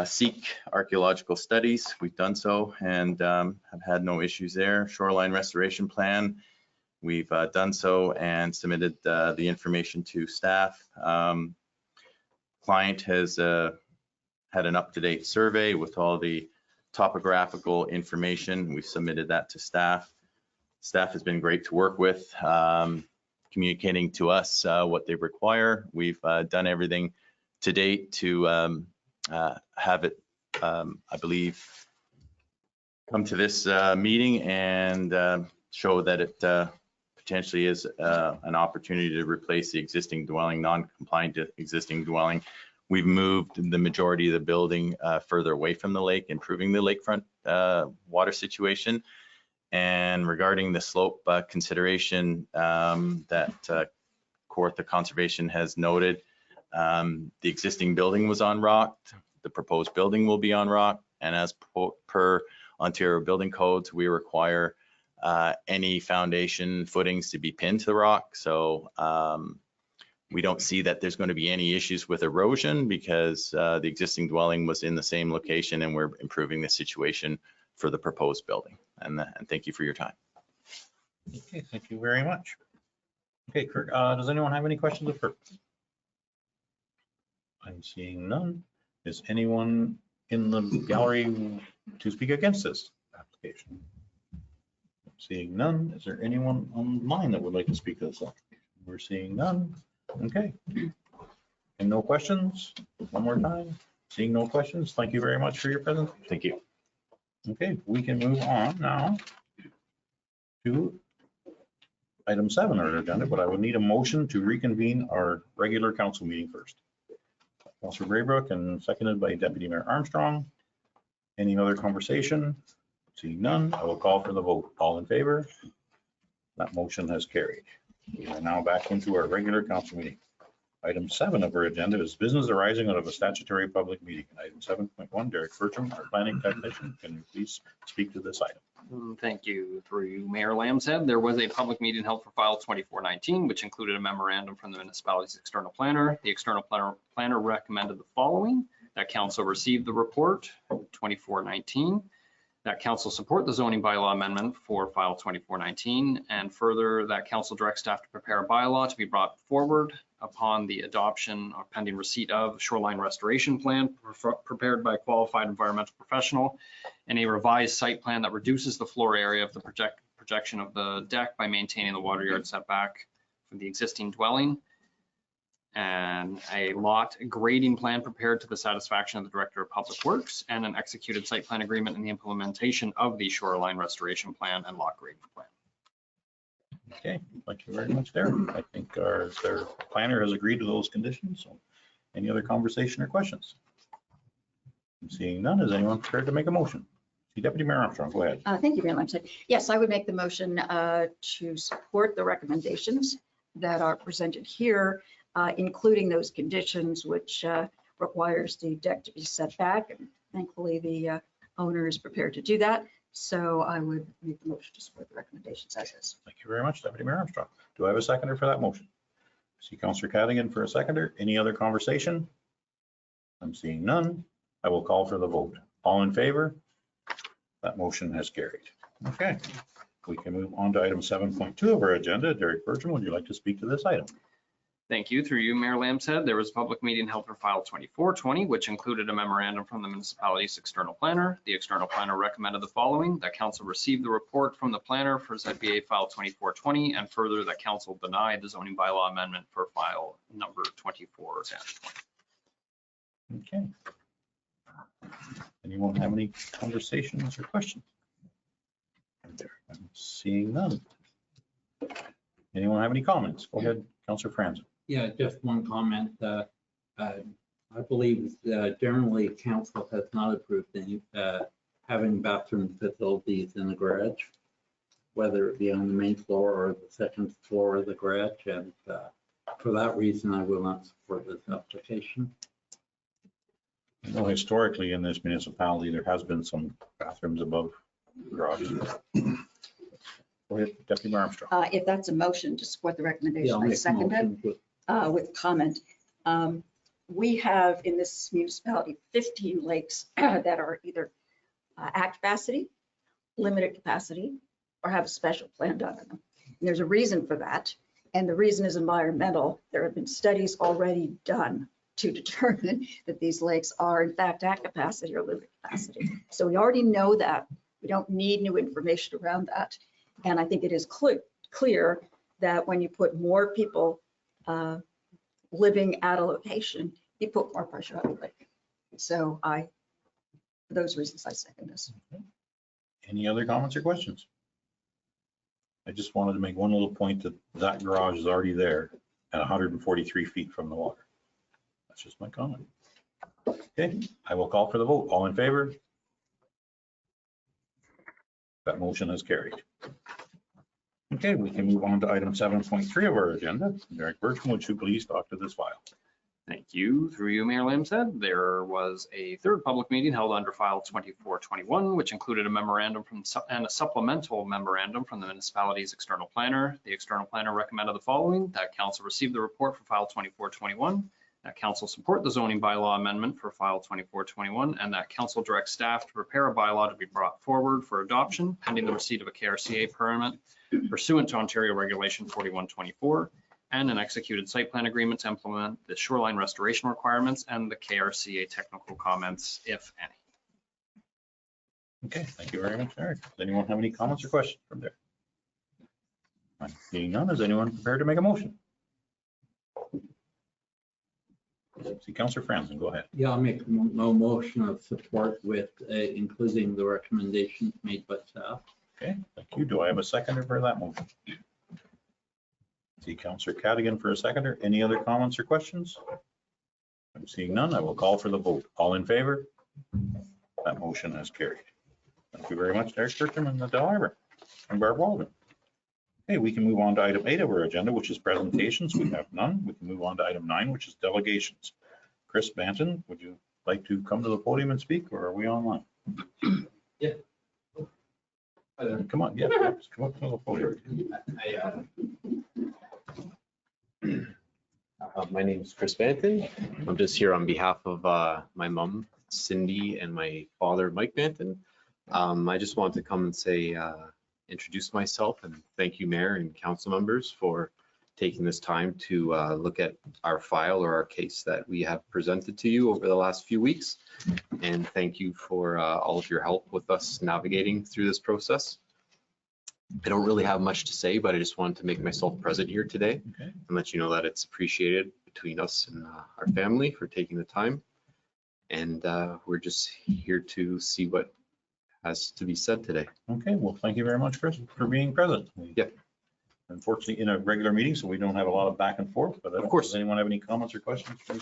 seek archaeological studies. We've done so and have had no issues there. Shoreline restoration plan, we've done so and submitted the information to staff. Client has had an up-to-date survey with all the topographical information. We submitted that to staff. Staff has been great to work with, communicating to us what they require. We've done everything to date to have it, I believe, come to this meeting and show that it potentially is an opportunity to replace the existing dwelling, non-compliant existing dwelling. We've moved the majority of the building further away from the lake, improving the lakefront water situation. And regarding the slope consideration that Kawartha Conservation has noted, the existing building was on rock. The proposed building will be on rock. And as per Ontario building codes, we require any foundation footings to be pinned to the rock. So we don't see that there's going to be any issues with erosion because the existing dwelling was in the same location and we're improving the situation for the proposed building. And thank you for your time. Okay, thank you very much. Okay, Kirk, does anyone have any questions of Kirk? I'm seeing none. Is anyone in the gallery to speak against this application? Seeing none. Is there anyone online that would like to speak to this application? We're seeing none. Okay. And no questions? One more time. Seeing no questions. Thank you very much for your presence. Thank you. Okay, we can move on now to item 7 on our agenda, but I would need a motion to reconvene our regular council meeting first. Councilor Braybrook and seconded by Deputy Mayor Armstrong. Any other conversation? Seeing none, I will call for the vote. All in favor? That motion has carried. We are now back into our regular council meeting. Item 7 of our agenda is business arising out of a statutory public meeting. Item 7.1, Derek Bertram, our planning technician, can you please speak to this item? Thank you. Through you, Mayor Lambshead, there was a public meeting held for file 2419, which included a memorandum from the municipality's external planner. The external planner recommended the following: that council receive the report 2419, that council support the zoning bylaw amendment for file 2419, and further that council direct staff to prepare a bylaw to be brought forward upon the adoption or pending receipt of shoreline restoration plan prepared by a qualified environmental professional, and a revised site plan that reduces the floor area of the projection of the deck by maintaining the water yard setback from the existing dwelling, and a lot grading plan prepared to the satisfaction of the Director of Public Works, and an executed site plan agreement and the implementation of the shoreline restoration plan and lot grading plan. Okay, thank you very much, Derek. I think their planner has agreed to those conditions. So any other conversation or questions? I'm seeing none. Is anyone prepared to make a motion? Deputy Mayor Armstrong, go ahead. Thank you very much. Yes, I would make the motion to support the recommendations that are presented here, including those conditions which requires the deck to be set back. And thankfully, the owner is prepared to do that. So I would make the motion to support the recommendations as is. Thank you very much, Deputy Mayor Armstrong. Do I have a seconder for that motion? See Councillor Cadigan for a seconder. Any other conversation? I'm seeing none. I will call for the vote. All in favor? That motion has carried. Okay, we can move on to item 7.2 of our agenda. Derek Bertram, would you like to speak to this item? Thank you. Through you, Mayor Lambshead, there was a public meeting held for file 2420, which included a memorandum from the municipality's external planner. The external planner recommended the following: that council receive the report from the planner for ZBA file 2420, and further that council deny the zoning bylaw amendment for file number 24-20. Okay. Anyone have any conversations or questions? I'm seeing none. Anyone have any comments? Go ahead, Councillor Franzen. Yeah, just one comment. I believe generally council has not approved any having bathroom facilities in the garage, whether it be on the main floor or the second floor of the garage. And for that reason, I will not support this application. You know, historically in this municipality, there has been some bathrooms above garages. Go ahead, Deputy Mayor Armstrong. If that's a motion to support the Yeah, recommendation, I'll I make a second it motion with comment. We have in this municipality 15 lakes that are either at capacity, limited capacity, or have a special plan done on them. And there's a reason for that. And the reason is environmental. There have been studies already done to determine that these lakes are in fact at capacity or limited capacity. So we already know that. We don't need new information around that. And I think it is clear that when you put more people living at a location, you put more pressure on the lake. So for those reasons, I second this. Any other comments or questions? I just wanted to make one little point that that garage is already there at 143 feet from the water. That's just my comment. Okay, I will call for the vote. All in favor? That motion is carried. Okay, we can move on to item 7.3 of our agenda. Derek Bertram, would you please talk to this file? Thank you. Through you, Mayor Lambshead, there was a third public meeting held under file 2421, which included a memorandum and a supplemental memorandum from the municipality's external planner. The external planner recommended the following: that council receive the report for file 2421, that council support the zoning bylaw amendment for file 2421, and that council direct staff to prepare a bylaw to be brought forward for adoption pending the receipt of a KRCA permit pursuant to Ontario Regulation 4124, and an executed site plan agreement to implement the shoreline restoration requirements and the KRCA technical comments, if any. Okay, thank you very much, Derek. Does anyone have any comments or questions from there? I'm seeing none. Is anyone prepared to make a motion? See Councillor Franzen, go ahead. Yeah, I'll make a motion of support with including the recommendations made by staff. Okay, thank you. Do I have a seconder for that motion? See Councillor Cadigan for a seconder. Any other comments or questions? I'm seeing none. I will call for the vote. All in favor? That motion has carried. Thank you very much, Derek Bertram and Adele Arbor and Barb Walden. Okay, we can move on to item 8 of our agenda, which is presentations. We have none. We can move on to item 9, which is delegations. Chris Banton, would you like to come to the podium and speak, or are we online? Yeah. Come on, yeah, come up to the podium. My name is Chris Banton. I'm just here on behalf of my mom, Cindy, and my father, Mike Banton. I just wanted to come and say, introduce myself and thank you, Mayor and council members, for taking this time to look at our file or our case that we have presented to you over the last few weeks. And thank you for all of your help with us navigating through this process. I don't really have much to say, but I just wanted to make myself present here today and let you know that it's appreciated between us and our family for taking the time. And we're just here to see what has to be said today. Okay, well, thank you very much, Chris, for being present. Yep. Unfortunately, in a regular meeting, so we don't have a lot of back and forth, but of course, does anyone have any comments or questions for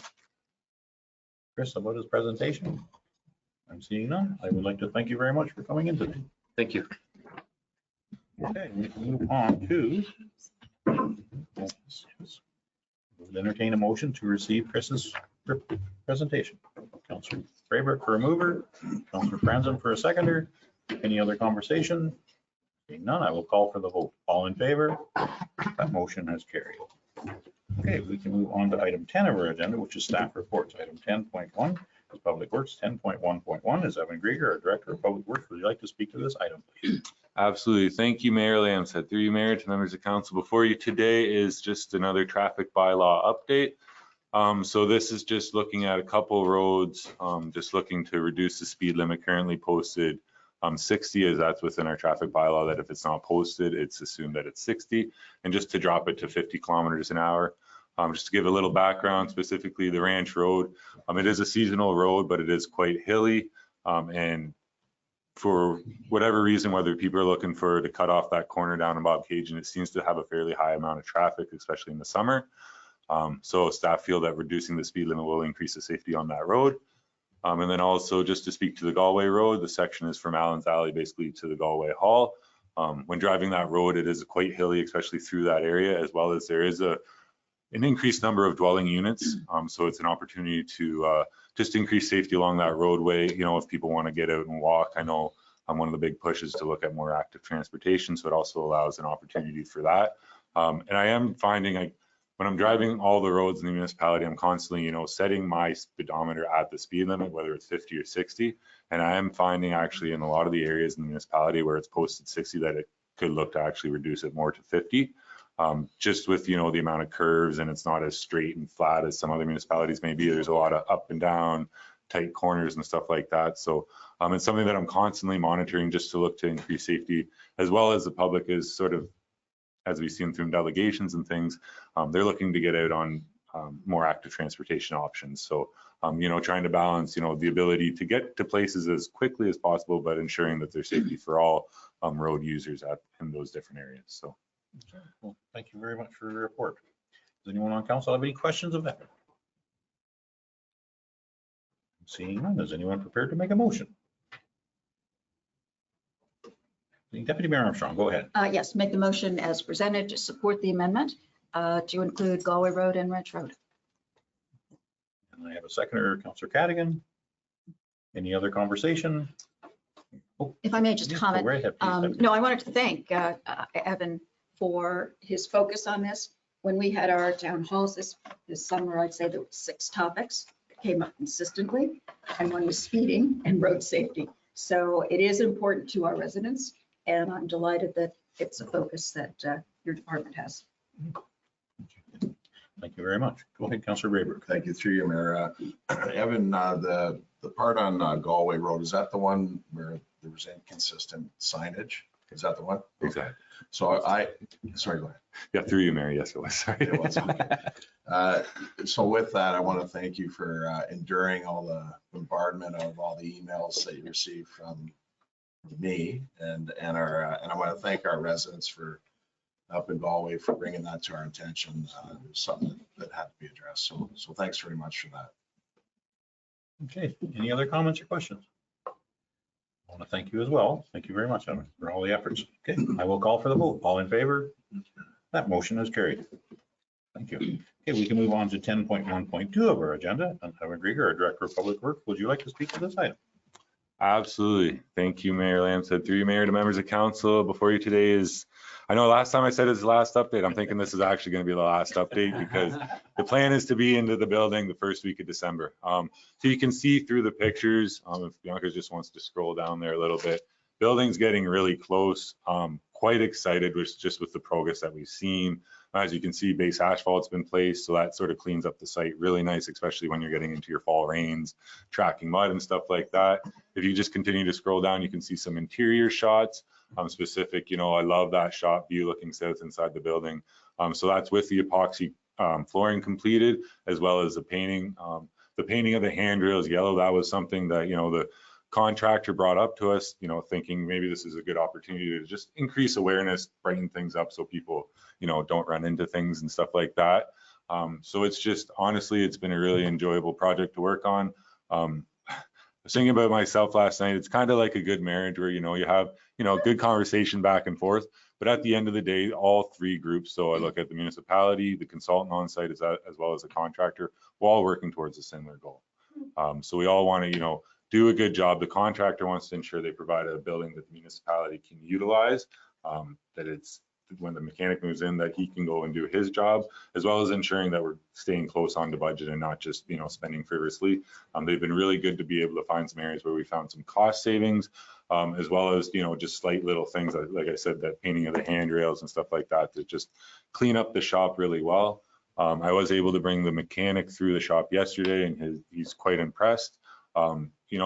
Chris about his presentation? I'm seeing none. I would like to thank you very much for coming in today. Thank you. Okay, we can move on to we'll entertain a motion to receive Chris's presentation. Councillor Braybrooke for a mover, Councillor Franzen for a seconder. Any other conversation? Seeing none, I will call for the vote. All in favor? That motion has carried. Okay, we can move on to item 10 of our agenda, which is staff reports. Item 10.1 is Public Works. 10.1.1 is Evan Grieger, our Director of Public Works. Would you like to speak to this item, please? Absolutely. Thank you, Mayor Lamshead. Through you, Mayor, to members of council. Before you today is just another traffic bylaw update. So this is just looking at a couple roads, just looking to reduce the speed limit currently posted 60, as that's within our traffic bylaw, that if it's not posted, it's assumed that it's 60, and just to drop it to 50 kilometers an hour. Just to give a little background, specifically the Ranch Road, it is a seasonal road, but it is quite hilly, and for whatever reason, whether people are looking to cut off that corner down in Bob Cajun, it seems to have a fairly high amount of traffic, especially in the summer. So staff feel that reducing the speed limit will increase the safety on that road. And then also just to speak to the Galway Road, the section is from Allen's Alley basically to the Galway Hall. When driving that road, it is quite hilly, especially through that area, as well as there is an increased number of dwelling units. So it's an opportunity to just increase safety along that roadway. You know, if people want to get out and walk, I know one of the big pushes to look at more active transportation. So it also allows an opportunity for that. And I am finding when I'm driving all the roads in the municipality, I'm constantly, setting my speedometer at the speed limit, whether it's 50 or 60. And I am finding actually in a lot of the areas in the municipality where it's posted 60 that it could look to actually reduce it more to 50. Just with, the amount of curves, and it's not as straight and flat as some other municipalities may be. There's a lot of up and down, tight corners and stuff like that. So it's something that I'm constantly monitoring just to look to increase safety, as well as the public is sort of, as we've seen through delegations and things, they're looking to get out on more active transportation options. So, trying to balance, the ability to get to places as quickly as possible, but ensuring that there's safety for all road users in those different areas. So. Okay. Well, thank you very much for your report. Does anyone on council have any questions of that? Seeing none, is anyone prepared to make a motion? Deputy Mayor Armstrong, go ahead. Yes, make the motion as presented to support the amendment to include Galway Road and Ranch Road. And I have a seconder, Councillor Cadigan. Any other conversation? Oh, If I may just yes, comment. go right ahead, please, No, I wanted to thank Evan for his focus on this. When we had our town halls this summer, I'd say there were 6 topics that came up consistently, and one was speeding and road safety. So it is important to our residents, and I'm delighted that it's a focus that your department has. Thank you very much. Go ahead, Councillor Braybrooke. Thank you, through you, Mayor. Evan, the part on Galway Road, is that the one where there was inconsistent signage? Is that the one? Exactly. So sorry, go ahead. Yeah, through you, Mayor. Yes, it was. Sorry. It was, okay. So with that, I want to thank you for enduring all the bombardment of all the emails that you received from me and I want to thank our residents for up in Galway for bringing that to our attention. It was something that had to be addressed. So thanks very much for that. Okay, any other comments or questions? I want to thank you as well. Thank you very much, Evan, for all the efforts. Okay, I will call for the vote. All in favor? That motion is carried. Thank you. Okay, we can move on to 10.1.2 of our agenda. And Howard Grieger, our Director of Public Works, would you like to speak to this item? Absolutely. Thank you, Mayor Lamstead. Through you, Mayor, to members of council, before you today is, I know last time I said it's the last update. I'm thinking this is actually going to be the last update because the plan is to be into the building the first week of December. So you can see through the pictures, if Bianca just wants to scroll down there a little bit, building's getting really close. Quite excited with just with the progress that we've seen. As you can see, base asphalt's been placed, so that sort of cleans up the site really nice, especially when you're getting into your fall rains, tracking mud and stuff like that. If you just continue to scroll down, you can see some interior shots. Specific, I love that shot view looking south inside the building. So that's with the epoxy flooring completed, as well as the painting. The painting of the handrails yellow, that was something that, the contractor brought up to us, thinking maybe this is a good opportunity to just increase awareness, brighten things up so people, don't run into things and stuff like that. So it's just, honestly, it's been a really enjoyable project to work on. I was thinking about myself last night. It's kind of like a good marriage where, you have, good conversation back and forth, but at the end of the day, all three groups, so I look at the municipality, the consultant on site, as well as the contractor, we're all working towards a similar goal. So we all want to, do a good job. The contractor wants to ensure they provide a building that the municipality can utilize, that it's when the mechanic moves in that he can go and do his job, as well as ensuring that we're staying close on the budget and not just, spending frivolously. They've been really good to be able to find some areas where we found some cost savings, as well as, just slight little things, like I said, that painting of the handrails and stuff like that, to just clean up the shop really well. I was able to bring the mechanic through the shop yesterday and he's quite impressed.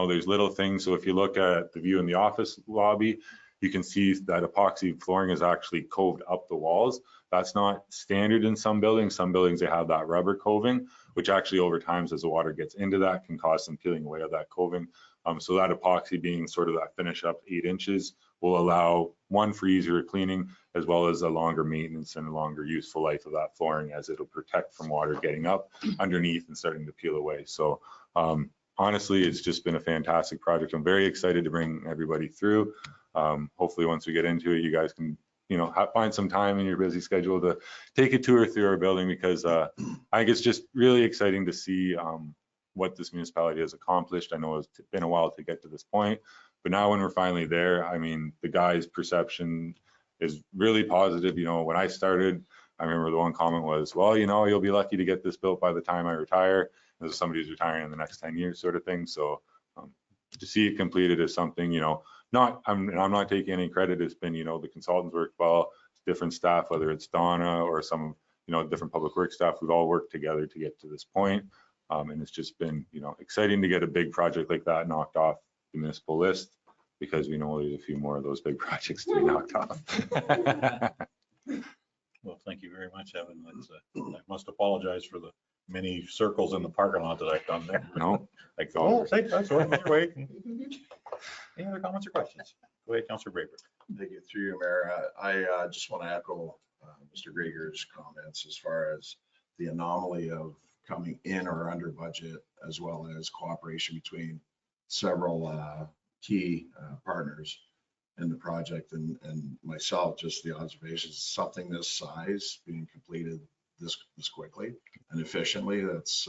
There's little things. So if you look at the view in the office lobby, you can see that epoxy flooring is actually coved up the walls. That's not standard in some buildings. Some buildings, they have that rubber coving, which actually over time, as the water gets into that, can cause some peeling away of that coving. So that epoxy being sort of that finish up 8 inches will allow one for easier cleaning, as well as a longer maintenance and a longer useful life of that flooring, as it'll protect from water getting up underneath and starting to peel away. So honestly, it's just been a fantastic project. I'm very excited to bring everybody through. Hopefully once we get into it, you guys can, find some time in your busy schedule to take a tour through our building, because I think it's just really exciting to see what this municipality has accomplished. I know it's been a while to get to this point, but now when we're finally there, I mean, the guys' perception is really positive. When I started, I remember the one comment was, well, you'll be lucky to get this built by the time I retire. There's somebody who's retiring in the next 10 years sort of thing. So to see it completed is something, I'm not taking any credit. It's been, the consultants worked well, different staff, whether it's Donna or some, different public works staff, we've all worked together to get to this point. And it's just been, exciting to get a big project like that knocked off the municipal list, because we know there's a few more of those big projects to be knocked off. Well, thank you very much, Evan. I must apologize for the many circles in the parking lot that I've done there. No. That's all right. Any other comments or questions? Go ahead, Councillor Braber. Thank you. Through you, Mayor. I just want to echo Mr. Grieger's comments as far as the anomaly of coming in or under budget, as well as cooperation between several key partners in the project and myself. Just the observations, something this size being completed this quickly and efficiently, that's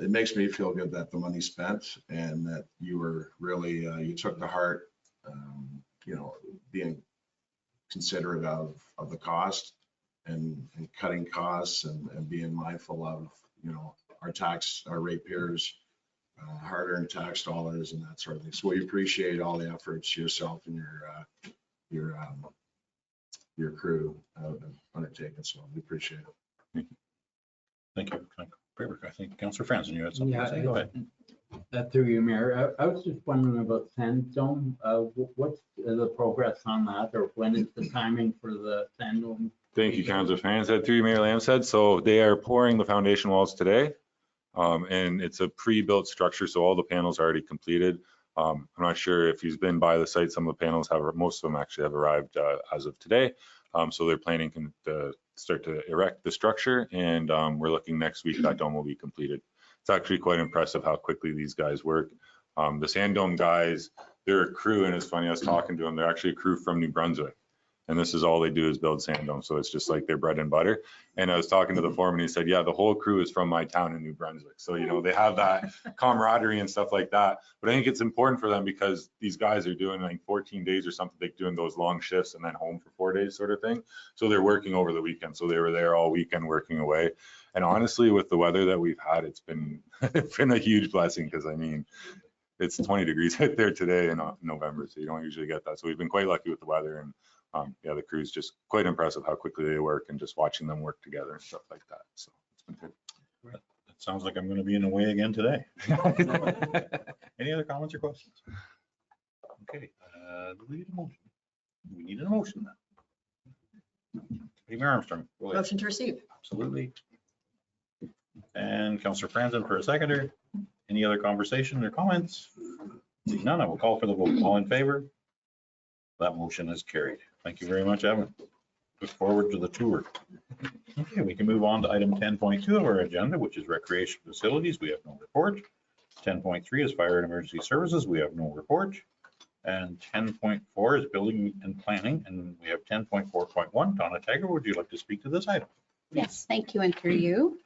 it makes me feel good that the money spent and that you were really you took to heart being considerate of the cost and cutting costs and being mindful of our ratepayers hard-earned tax dollars and that sort of thing. So we appreciate all the efforts yourself and your crew have undertaken. So we appreciate it. Thank you. I think Councillor Franzen, you had something to say. Go ahead. Through you, Mayor. I was just wondering about Sand Dome. What's the progress on that, or when is the timing for the Sand Dome? Thank you, Councillor Franzen. Through you, Mayor Lamstead. So they are pouring the foundation walls today. And it's a pre-built structure, so all the panels are already completed. I'm not sure if you've been by the site. Some of the panels most of them actually have arrived as of today. So they're planning to start to erect the structure, and we're looking next week that dome will be completed. It's actually quite impressive how quickly these guys work. The Sand Dome guys, they're a crew, and it's funny, I was talking to them, they're actually a crew from New Brunswick. And this is all they do is build sand domes. So it's just like their bread and butter. And I was talking to the foreman, he said, yeah, the whole crew is from my town in New Brunswick. So, you know, they have that camaraderie and stuff like that. But I think it's important for them because these guys are doing like 14 days or something, like doing those long shifts and then home for 4 days sort of thing. So they're working over the weekend. So they were there all weekend working away. And honestly, with the weather that we've had, it's been a huge blessing because I mean, it's 20 degrees out there today in November, so you don't usually get that. So we've been quite lucky with the weather, and yeah, the crew's just quite impressive how quickly they work and just watching them work together and stuff like that. So it's been good. It sounds like I'm going to be in the way again today. Any other comments or questions? Okay, do we need a motion? We need a motion then. Mayor Armstrong. go ahead. Motion to receive. Absolutely. And Councillor Franzen for a seconder. Any other conversation or comments? Seeing none, I will call for the vote. All in favor? That motion is carried. Thank you very much, Evan. Look forward to the tour. Okay, we can move on to item 10.2 of our agenda, which is recreation facilities. We have no report. 10.3 is fire and emergency services. We have no report. And 10.4 is building and planning. And we have 10.4.1. Donna Taggart, would you like to speak to this item? Yes, thank you, and through you.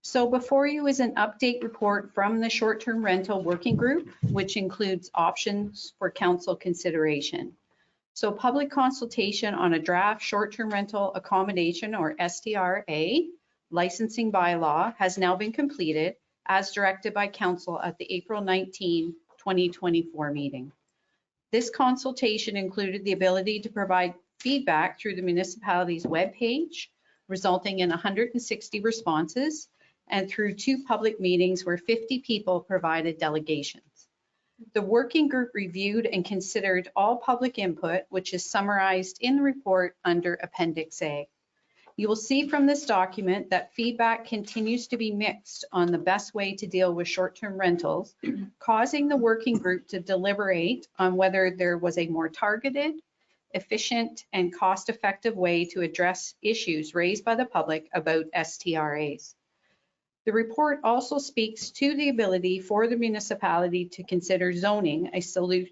So before you is an update report from the short-term rental working group, which includes options for council consideration. So public consultation on a draft short-term rental accommodation, or STRA, licensing bylaw has now been completed as directed by council at the April 19, 2024 meeting. This consultation included the ability to provide feedback through the municipality's webpage, resulting in 160 responses, and through 2 public meetings where 50 people provided delegations. The working group reviewed and considered all public input, which is summarized in the report under Appendix A. You will see from this document that feedback continues to be mixed on the best way to deal with short-term rentals, causing the working group to deliberate on whether there was a more targeted, efficient, and cost-effective way to address issues raised by the public about STRAs. The report also speaks to the ability for the municipality to consider zoning a solution,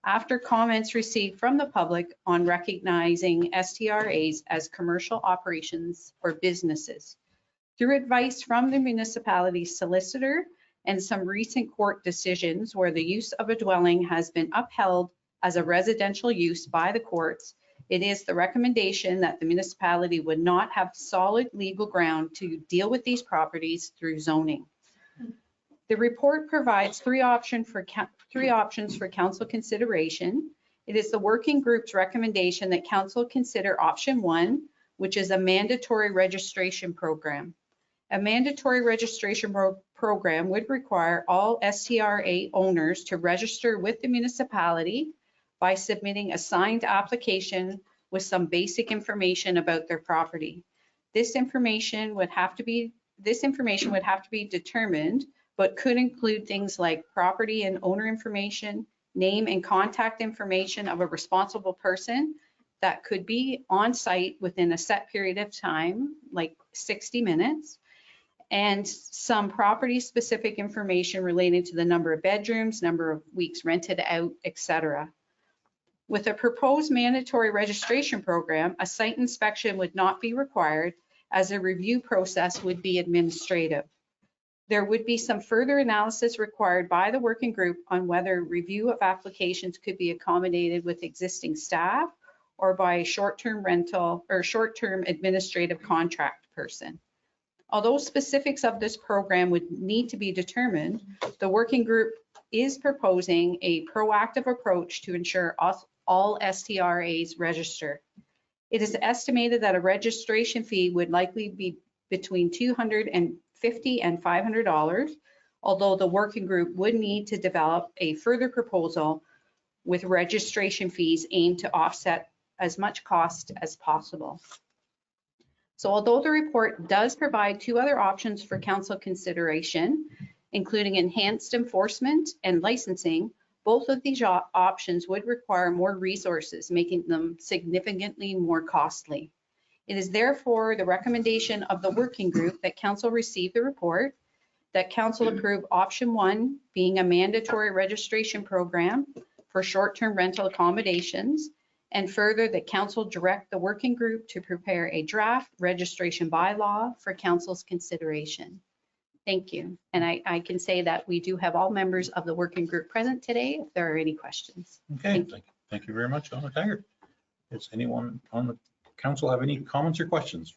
after comments received from the public on recognizing STRAs as commercial operations or businesses. Through advice from the municipality's solicitor and some recent court decisions where the use of a dwelling has been upheld as a residential use by the courts, it is the recommendation that the municipality would not have solid legal ground to deal with these properties through zoning. The report provides 3 options for council consideration. It is the working group's recommendation that council consider option 1, which is a mandatory registration program. A mandatory registration program would require all STRA owners to register with the municipality by submitting a signed application with some basic information about their property. This information would have to be determined, but could include things like property and owner information, name and contact information of a responsible person that could be on site within a set period of time, like 60 minutes, and some property specific information related to the number of bedrooms, number of weeks rented out, etc. With a proposed mandatory registration program, a site inspection would not be required as a review process would be administrative. There would be some further analysis required by the working group on whether review of applications could be accommodated with existing staff or by a short-term rental or short-term administrative contract person. Although specifics of this program would need to be determined, the working group is proposing a proactive approach to ensure all STRAs register. It is estimated that a registration fee would likely be between $250 and $500, although the working group would need to develop a further proposal with registration fees aimed to offset as much cost as possible. So although the report does provide 2 other options for council consideration, including enhanced enforcement and licensing, both of these options would require more resources, making them significantly more costly. It is therefore the recommendation of the working group that council receive the report, that council approve option 1 being a mandatory registration program, for short-term rental accommodations, and further that council direct the working group to prepare a draft registration bylaw for council's consideration. Thank you. And I can say that we do have all members of the working group present today if there are any questions. Okay, thank you very much, Donna Taggart. Does anyone on the council have any comments or questions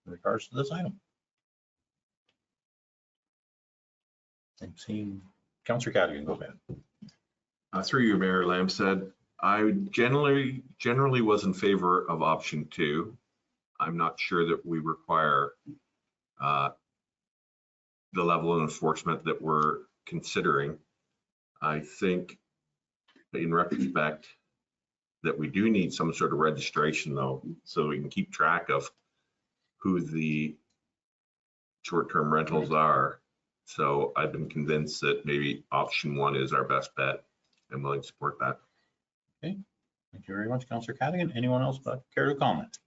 in regards to this item? I'm seeing Councillor Cadigan, go ahead. Through you, Mayor Lamstead, I generally was in favor of option 2. I'm not sure that we require the level of enforcement that we're considering. I think in retrospect that we do need some sort of registration though, so we can keep track of who the short-term rentals are. So I've been convinced that maybe option 1 is our best bet. I'm willing to support that. Okay, thank you very much, Councillor Cadigan. Anyone else care to comment?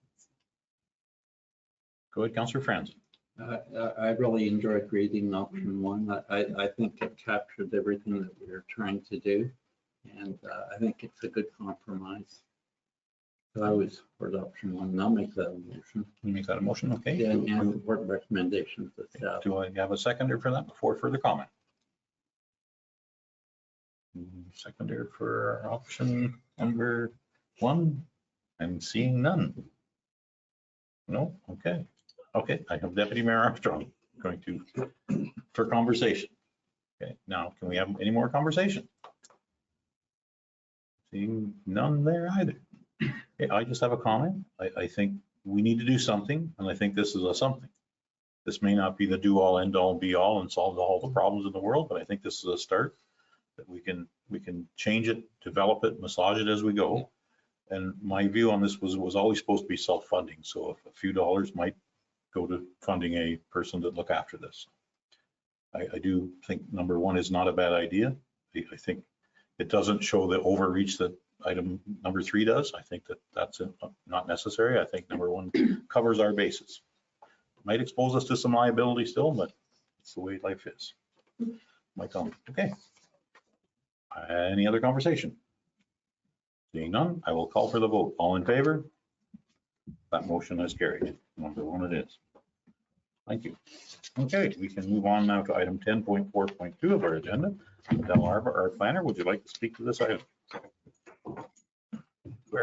Go ahead, Councillor Franzen. I really enjoyed reading option 1. I think it captured everything that we were trying to do. And I think it's a good compromise. So I always support option 1. And I'll make that a motion. You make that a motion, okay? Yeah, and support recommendations of staff. Do I have a seconder for that before further comment? Seconder for option number 1. I'm seeing none. No, okay. Okay, I have Deputy Mayor Armstrong going to, for conversation. Okay, now can we have any more conversation? Seeing none there either. Okay, I just have a comment. I think we need to do something, and I think this is a something. This may not be the do all, end all, be all, and solve all the problems in the world, but I think this is a start that we can change it, develop it, massage it as we go. And my view on this was always supposed to be self-funding. So if a few dollars might go to funding a person that look after this. I do think number 1 is not a bad idea. I think it doesn't show the overreach that item number 3 does. I think that that's not necessary. I think number 1 covers our bases. Might expose us to some liability still, but it's the way life is. My comment. Okay. Any other conversation? Seeing none, I will call for the vote. All in favor? That motion is carried. Number 1 it is. Thank you. Okay, we can move on now to item 10.4.2 of our agenda. Adele Arba, our planner, would you like to speak to this item?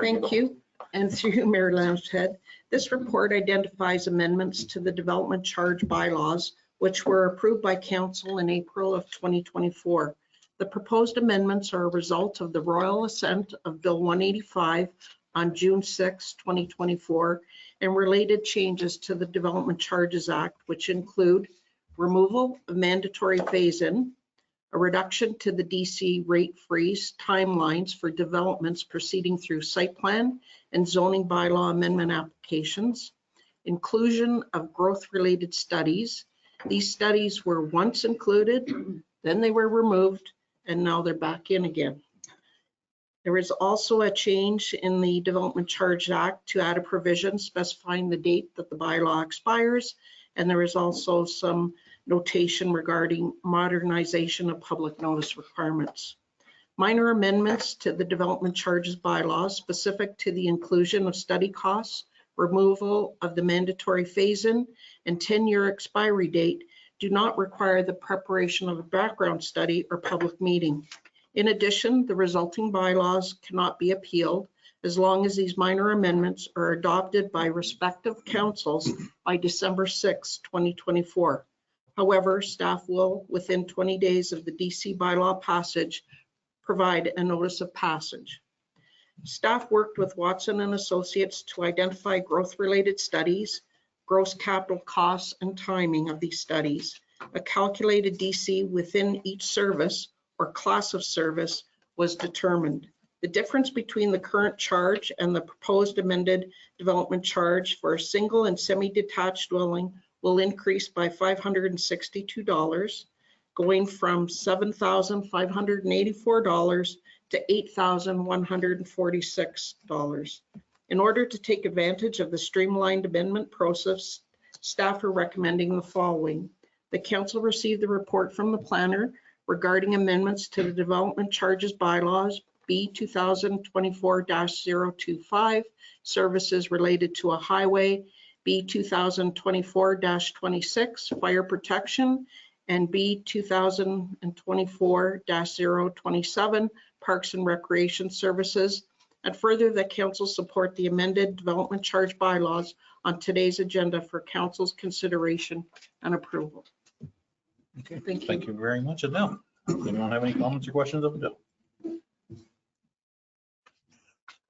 Thank you. And through you, Mayor Lamstead, this report identifies amendments to the development charge bylaws, which were approved by council in April of 2024. The proposed amendments are a result of the royal assent of Bill 185 on June 6, 2024, and related changes to the Development Charges Act, which include removal of mandatory phase-in, a reduction to the DC rate freeze timelines for developments proceeding through site plan and zoning bylaw amendment applications, inclusion of growth-related studies. These studies were once included, then they were removed, and now they're back in again. There is also a change in the Development Charge Act to add a provision specifying the date that the bylaw expires, and there is also some notation regarding modernization of public notice requirements. Minor amendments to the Development Charges bylaws specific to the inclusion of study costs, removal of the mandatory phase-in, and 10-year expiry date do not require the preparation of a background study or public meeting. In addition, the resulting bylaws cannot be appealed as long as these minor amendments are adopted by respective councils by December 6, 2024. However, staff will, within 20 days of the DC bylaw passage, provide a notice of passage. Staff worked with Watson and Associates to identify growth-related studies, gross capital costs, and timing of these studies. A calculated DC within each service or class of service was determined. The difference between the current charge and the proposed amended development charge for a single and semi-detached dwelling will increase by $562, going from $7,584 to $8,146. In order to take advantage of the streamlined amendment process, staff are recommending the following. The council received the report from the planner regarding amendments to the development charges bylaws B 2024-025, services related to a highway, B 2024-26, fire protection, and B 2024-027, parks and recreation services. And further, that council support the amended development charge bylaws on today's agenda for council's consideration and approval. Okay, thank you very much, Adele. Anyone have any comments or questions of Adele?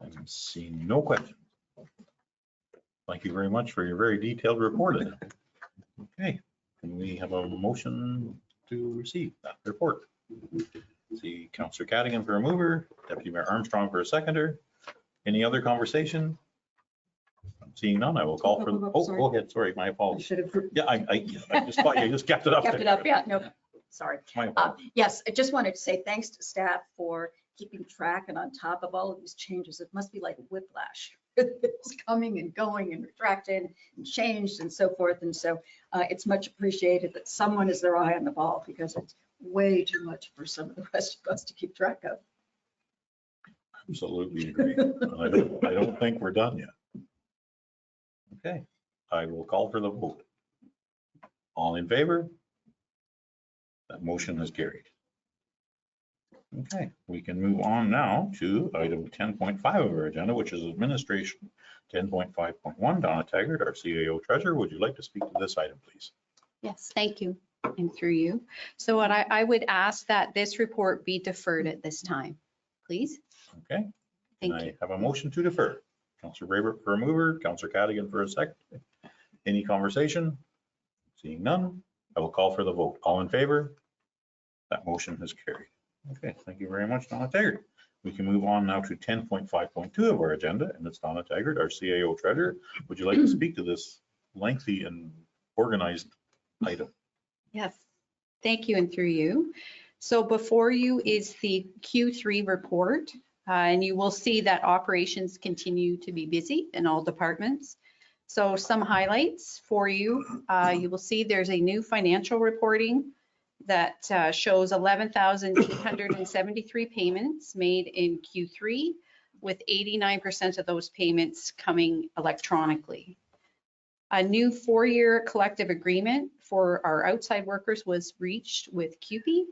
I'm seeing no questions. Thank you very much for your very detailed report, Adele. Okay, can we have a motion to receive that report? See Councillor Cadigan for a mover, Deputy Mayor Armstrong for a seconder. Any other conversation? I'm seeing none. I will call for, oh, Sorry. go ahead. Sorry, my I apologies. should have Yeah, I just thought you just kept it up. kept it there. up. Yeah, no, sorry. My apologies. Yes, I just wanted to say thanks to staff for keeping track and on top of all of these changes. It must be like whiplash. It's coming and going and retracted and changed and so forth. And so it's much appreciated that someone is their eye on the ball because it's way too much for some of the rest of us to keep track of. Absolutely agree. I don't think we're done yet. Okay, I will call for the vote. All in favor? That motion is carried. Okay, we can move on now to item 10.5 of our agenda, which is administration. 10.5.1, Donna Taggart, our CAO treasurer. Would you like to speak to this item, please? Yes, thank you, and through you. So what I would ask that this report be deferred at this time, please. Okay, Thank can you. I have a motion to defer? Councillor Braybrooke for a mover, Councillor Cadigan for a second. Any conversation? Seeing none, I will call for the vote. All in favor? That motion has carried. Okay, thank you very much, Donna Taggart. We can move on now to 10.5.2 of our agenda, and it's Donna Taggart, our CAO treasurer. Would you like to speak to this lengthy and organized item? Yes, thank you, and through you. So before you is the Q3 report, and you will see that operations continue to be busy in all departments. So some highlights for you. You will see there's a new financial reporting that shows 11,873 payments made in Q3, with 89% of those payments coming electronically. A new 4-year collective agreement for our outside workers was reached with CUPE.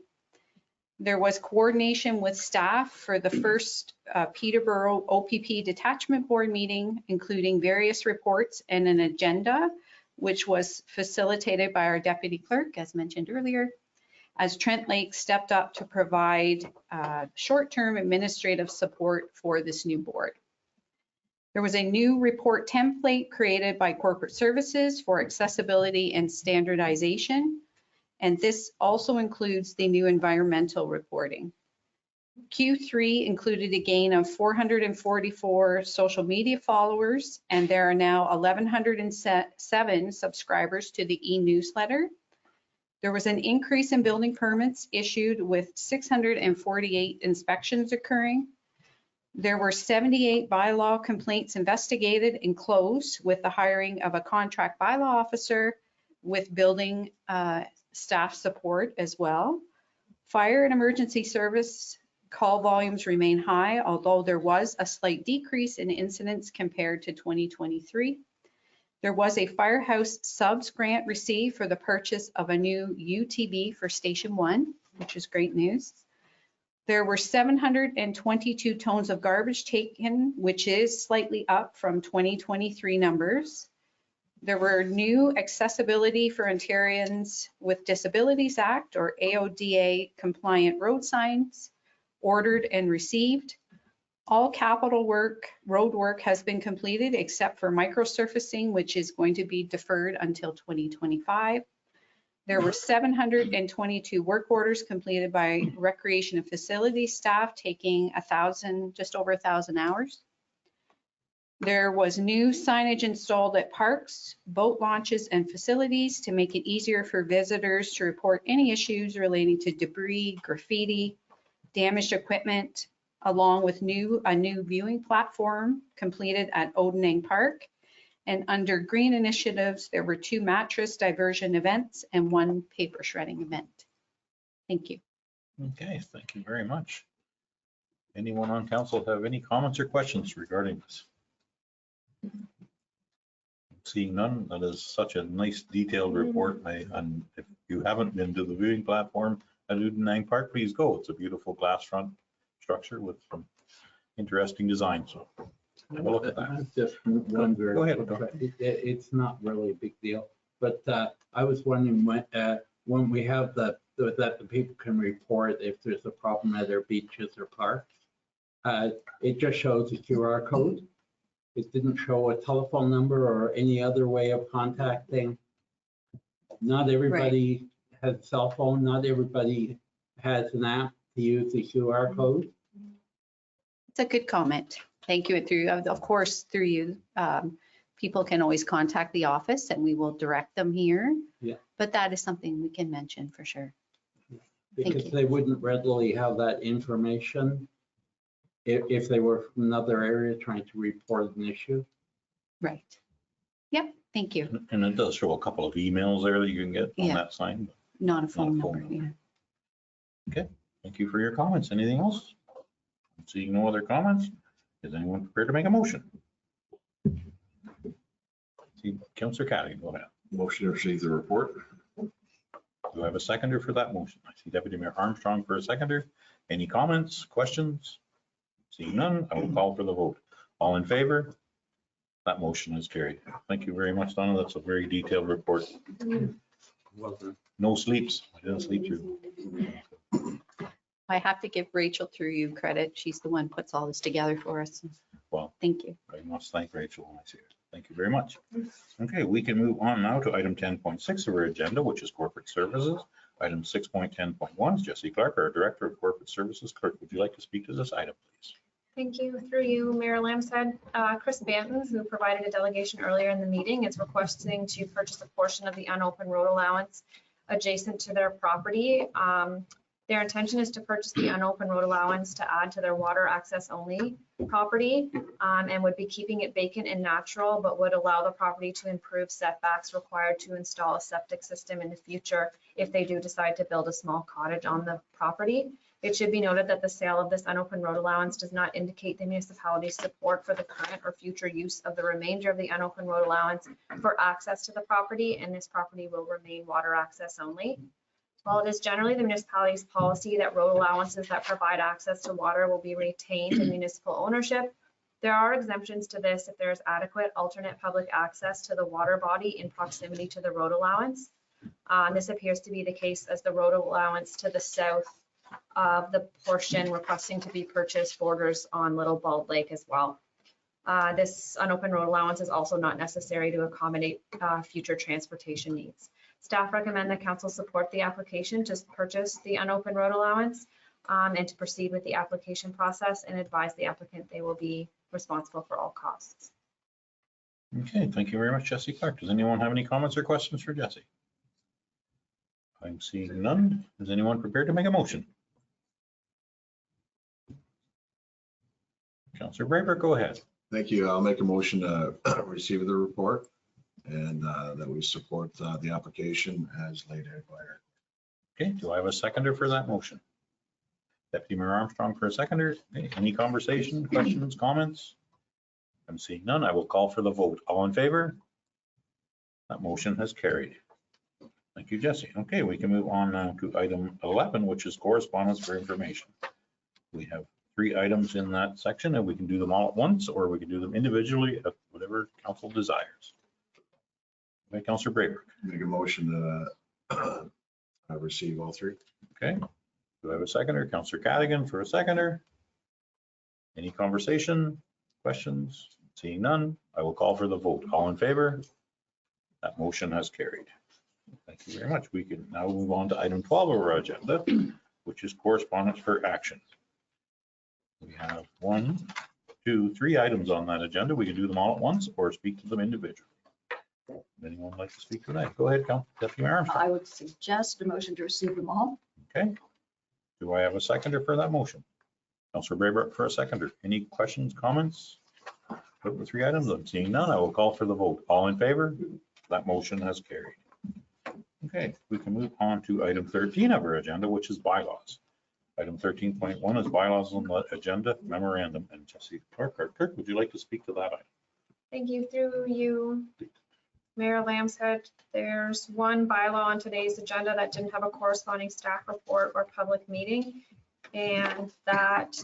There was coordination with staff for the first Peterborough OPP Detachment Board meeting, including various reports and an agenda, which was facilitated by our deputy clerk, as mentioned earlier, as Trent Lake stepped up to provide short-term administrative support for this new board. There was a new report template created by corporate services for accessibility and standardization. And this also includes the new environmental reporting. Q3 included a gain of 444 social media followers, and there are now 1,107 subscribers to the e-newsletter. There was an increase in building permits issued with 648 inspections occurring. There were 78 bylaw complaints investigated and closed with the hiring of a contract bylaw officer with building staff support as well. Fire and emergency service call volumes remain high, although there was a slight decrease in incidents compared to 2023. There was a firehouse subs grant received for the purchase of a new UTV for Station 1, which is great news. There were 722 tons of garbage taken, which is slightly up from 2023 numbers. There were new Accessibility for Ontarians with Disabilities Act, or AODA compliant road signs ordered and received. All capital work, road work has been completed except for microsurfacing, which is going to be deferred until 2025. There were 722 work orders completed by recreation and facility staff, taking just over 1,000 hours. There was new signage installed at parks, boat launches, and facilities to make it easier for visitors to report any issues relating to debris, graffiti, damaged equipment, along with a new viewing platform completed at Odenang Park. And under green initiatives, there were 2 mattress diversion events and 1 paper shredding event. Thank you. Okay, thank you very much. Anyone on council have any comments or questions regarding this? Seeing none, that is such a nice detailed report. And if you haven't been to the viewing platform at Udenang Park, please go. It's a beautiful glass front structure with some interesting design. So have a look at that. I just wonder. Go ahead. It's not really a big deal, but I was wondering when we have that the people can report if there's a problem at their beaches or parks. It just shows a QR code. It didn't show a telephone number or any other way of contacting. Not everybody has a cell phone. Not everybody has an app to use the QR code. It's a good comment. Thank you. Of course, through you, people can always contact the office and we will direct them here. Yeah. But that is something we can mention for sure. Thank Because you. they wouldn't readily have that information if they were from another area trying to report an issue. Right. Yep. Thank you. And it does show a couple of emails there that you can get on Yeah. that sign. Not a phone phone number. number. Yeah. Thank you for your comments. Anything else? Seeing no other comments, is anyone prepared to make a motion? See, Councillor Caddy, go ahead. Motion to receive the report. Do I have a seconder for that motion? I see Deputy Mayor Armstrong for a seconder. Any comments, questions? Seeing none, I will call for the vote. All in favor? That motion is carried. Thank you very much, Donna. That's a very detailed report. No sleeps. I didn't sleep through. I have to give Rachel through you credit. She's the one who puts all this together for us. Well, Thank you. I must thank Rachel when I see her. Thank you very much. Okay, we can move on now to item 10.6 of our agenda, which is corporate services. Item 6.10.1 is Jesse Clark, our Director of Corporate Services. Clerk, would you like to speak to this item, please? Thank you. Through you, Mayor Lamshead. Chris Banton, who provided a delegation earlier in the meeting, is requesting to purchase a portion of the unopened road allowance adjacent to their property. Their intention is to purchase the unopened road allowance to add to their water access only property and would be keeping it vacant and natural, but would allow the property to improve setbacks required to install a septic system in the future if they do decide to build a small cottage on the property. It should be noted that the sale of this unopened road allowance does not indicate the municipality's support for the current or future use of the remainder of the unopened road allowance for access to the property, and this property will remain water access only. While it is generally the municipality's policy that road allowances that provide access to water will be retained in municipal ownership, there are exemptions to this if there is adequate alternate public access to the water body in proximity to the road allowance. This appears to be the case as the road allowance to the south of the portion requesting to be purchased borders on Little Bald Lake as well. This unopened road allowance is also not necessary to accommodate future transportation needs. Staff recommend that council support the application to purchase the unopened road allowance and to proceed with the application process and advise the applicant they will be responsible for all costs. Okay, thank you very much, Jesse Clark. Does anyone have any comments or questions for Jesse? I'm seeing none. Is anyone prepared to make a motion? Councillor Braber, go ahead. Thank you. I'll make a motion to receive the report and that we support the application as laid out by her. Okay, do I have a seconder for that motion? Deputy Mayor Armstrong for a seconder. Any conversation, questions, comments? I'm seeing none. I will call for the vote. All in favor? That motion has carried. Thank you, Jesse. Okay, we can move on now to item 11, which is correspondence for information. We have 3 items in that section, and we can do them all at once, or we can do them individually, whatever council desires. Okay, Councillor Braber. Make a motion to receive all 3. Okay. Do I have a seconder? Councillor Cadigan for a seconder. Any conversation, questions? Seeing none, I will call for the vote. All in favor? That motion has carried. Thank you very much. We can now move on to item 12 of our agenda, which is correspondence for action. We have 1, 2, 3 items on that agenda. We can do them all at once or speak to them individually. Would anyone like to speak to that? Go ahead, Deputy Mayor Armstrong. I would suggest a motion to receive them all. Okay. Do I have a seconder for that motion? Councillor Braber for a seconder. Any questions, comments? Put the 3 items. I'm seeing none. I will call for the vote. All in favor? That motion has carried. Okay, we can move on to item 13 of our agenda, which is bylaws. Item 13.1 is bylaws on the agenda memorandum, and Jesse Clark, our clerk, would you like to speak to that item? Thank you. Through you, Mayor Lambshead, there's one bylaw on today's agenda that didn't have a corresponding staff report or public meeting. And that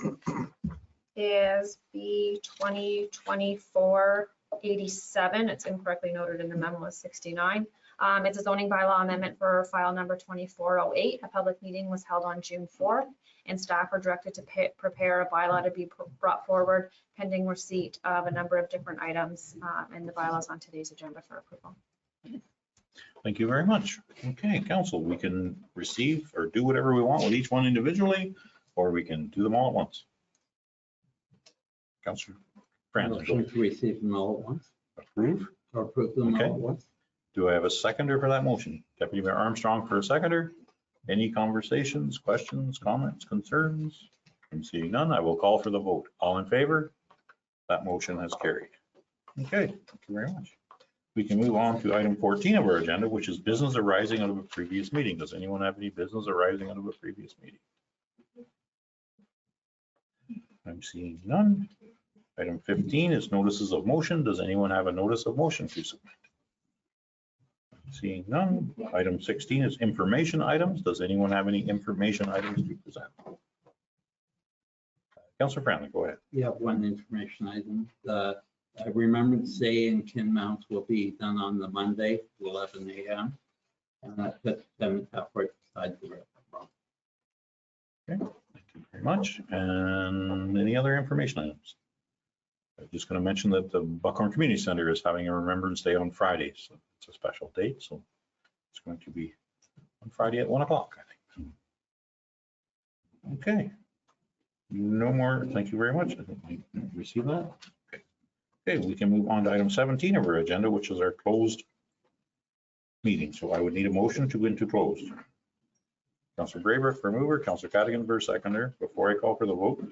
is B 2024-87. It's incorrectly noted in the memo as 69. It's a zoning bylaw amendment for file number 2408. A public meeting was held on June 4th, and staff were directed to prepare a bylaw to be brought forward pending receipt of a number of different items, and the bylaws on today's agenda for approval. Thank you very much. Okay, council, we can receive or do whatever we want with each one individually, or we can do them all at once. Councillor Franz, Motion to receive them all at once, approve. or approve them all Okay. at once. Do I have a seconder for that motion? Deputy Mayor Armstrong for a seconder. Any conversations, questions, comments, concerns? I'm seeing none. I will call for the vote. All in favor? That motion has carried. Okay, thank you very much. We can move on to item 14 of our agenda, which is business arising out of a previous meeting. Does anyone have any business arising out of a previous meeting? I'm seeing none. Item 15 is notices of motion. Does anyone have a notice of motion to submit? Seeing none. Item 16 is information items. Does anyone have any information items to present? Councillor Franley, go ahead. You have one information item. I remembered saying Kin Mounts will be done on the Monday, 11 a.m. And I put them halfway beside the river. Okay, thank you very much. And any other information items? I'm just going to mention that the Buckhorn Community Center is having a Remembrance Day on Friday. So it's a special date. So it's going to be on Friday at 1 o'clock, I think. Okay. No more. Thank you very much. I think we received that. Okay. Okay, we can move on to item 17 of our agenda, which is our closed meeting. So I would need a motion to go into closed. Councillor Braber for mover, Councillor Cadigan for seconder. Before I call for the vote,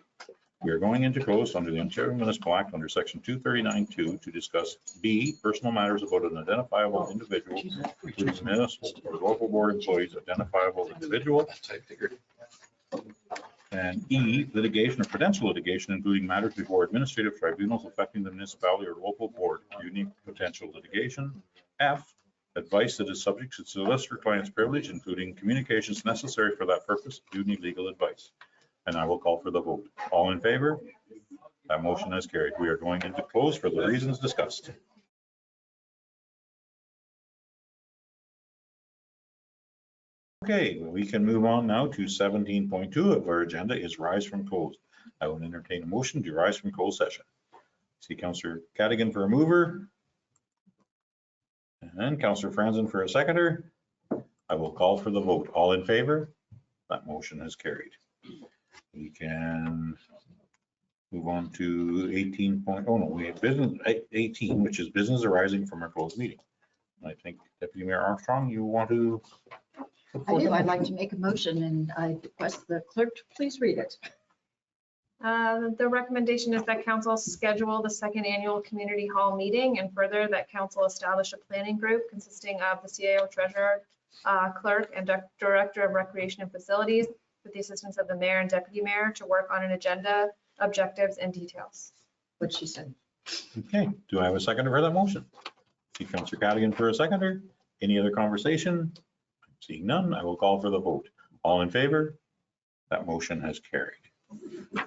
we are going into closed under the Ontario Municipal Act under section 239(2) to discuss B, personal matters about an identifiable individual, including municipal or local board employees, identifiable individual. And E, litigation or potential litigation, including matters before administrative tribunals affecting the municipality or local board, unique potential litigation. F, advice that is subject to solicitor client's privilege, including communications necessary for that purpose, do need legal advice. And I will call for the vote. All in favor? That motion is carried. We are going into close for the reasons discussed. Okay, we can move on now to 17.2 of our agenda is rise from closed. I will entertain a motion to rise from closed session. See Councillor Cadigan for a mover. And Councillor Franzen for a seconder. I will call for the vote. All in favor? That motion is carried. We can move on to 18. Oh no, we have business 18, which is business arising from our closed meeting. I think Deputy Mayor Armstrong, you want to? I do. I'd like to make a motion, and I request the clerk to please read it. The recommendation is that council schedule the second annual community hall meeting, and further that council establish a planning group consisting of the CAO treasurer, clerk, and director of recreation and facilities with the assistance of the mayor and deputy mayor to work on an agenda, objectives, and details. What she said. Okay, do I have a seconder for that motion? See Councillor Cadigan for a seconder. Any other conversation? Seeing none, I will call for the vote. All in favor? That motion has carried.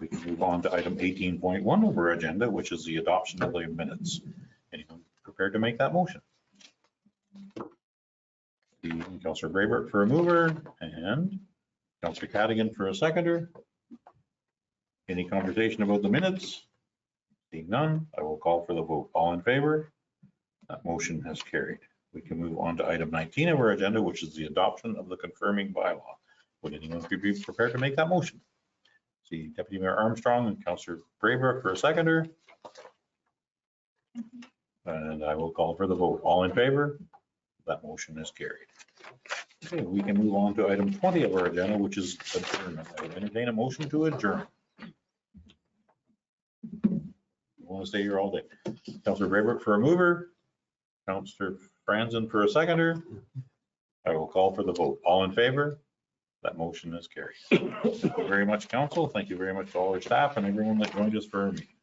We can move on to item 18.1 of our agenda, which is the adoption of the minutes. Anyone prepared to make that motion? Councillor Braber for a mover and Councillor Cadigan for a seconder. Any conversation about the minutes? Seeing none, I will call for the vote. All in favor? That motion has carried. We can move on to item 19 of our agenda, which is the adoption of the confirming bylaw. Would anyone be prepared to make that motion? See Deputy Mayor Armstrong and Councillor Braybrook for a seconder. And I will call for the vote. All in favor? That motion is carried. Okay, we can move on to item 20 of our agenda, which is adjournment. I would entertain a motion to adjourn. You want to stay here all day. Councillor Braybrook for a mover. Councillor Franzen for a seconder. I will call for the vote. All in favor? That motion is carried. Thank you very much, council. Thank you very much to all our staff and everyone that joined us for our meeting.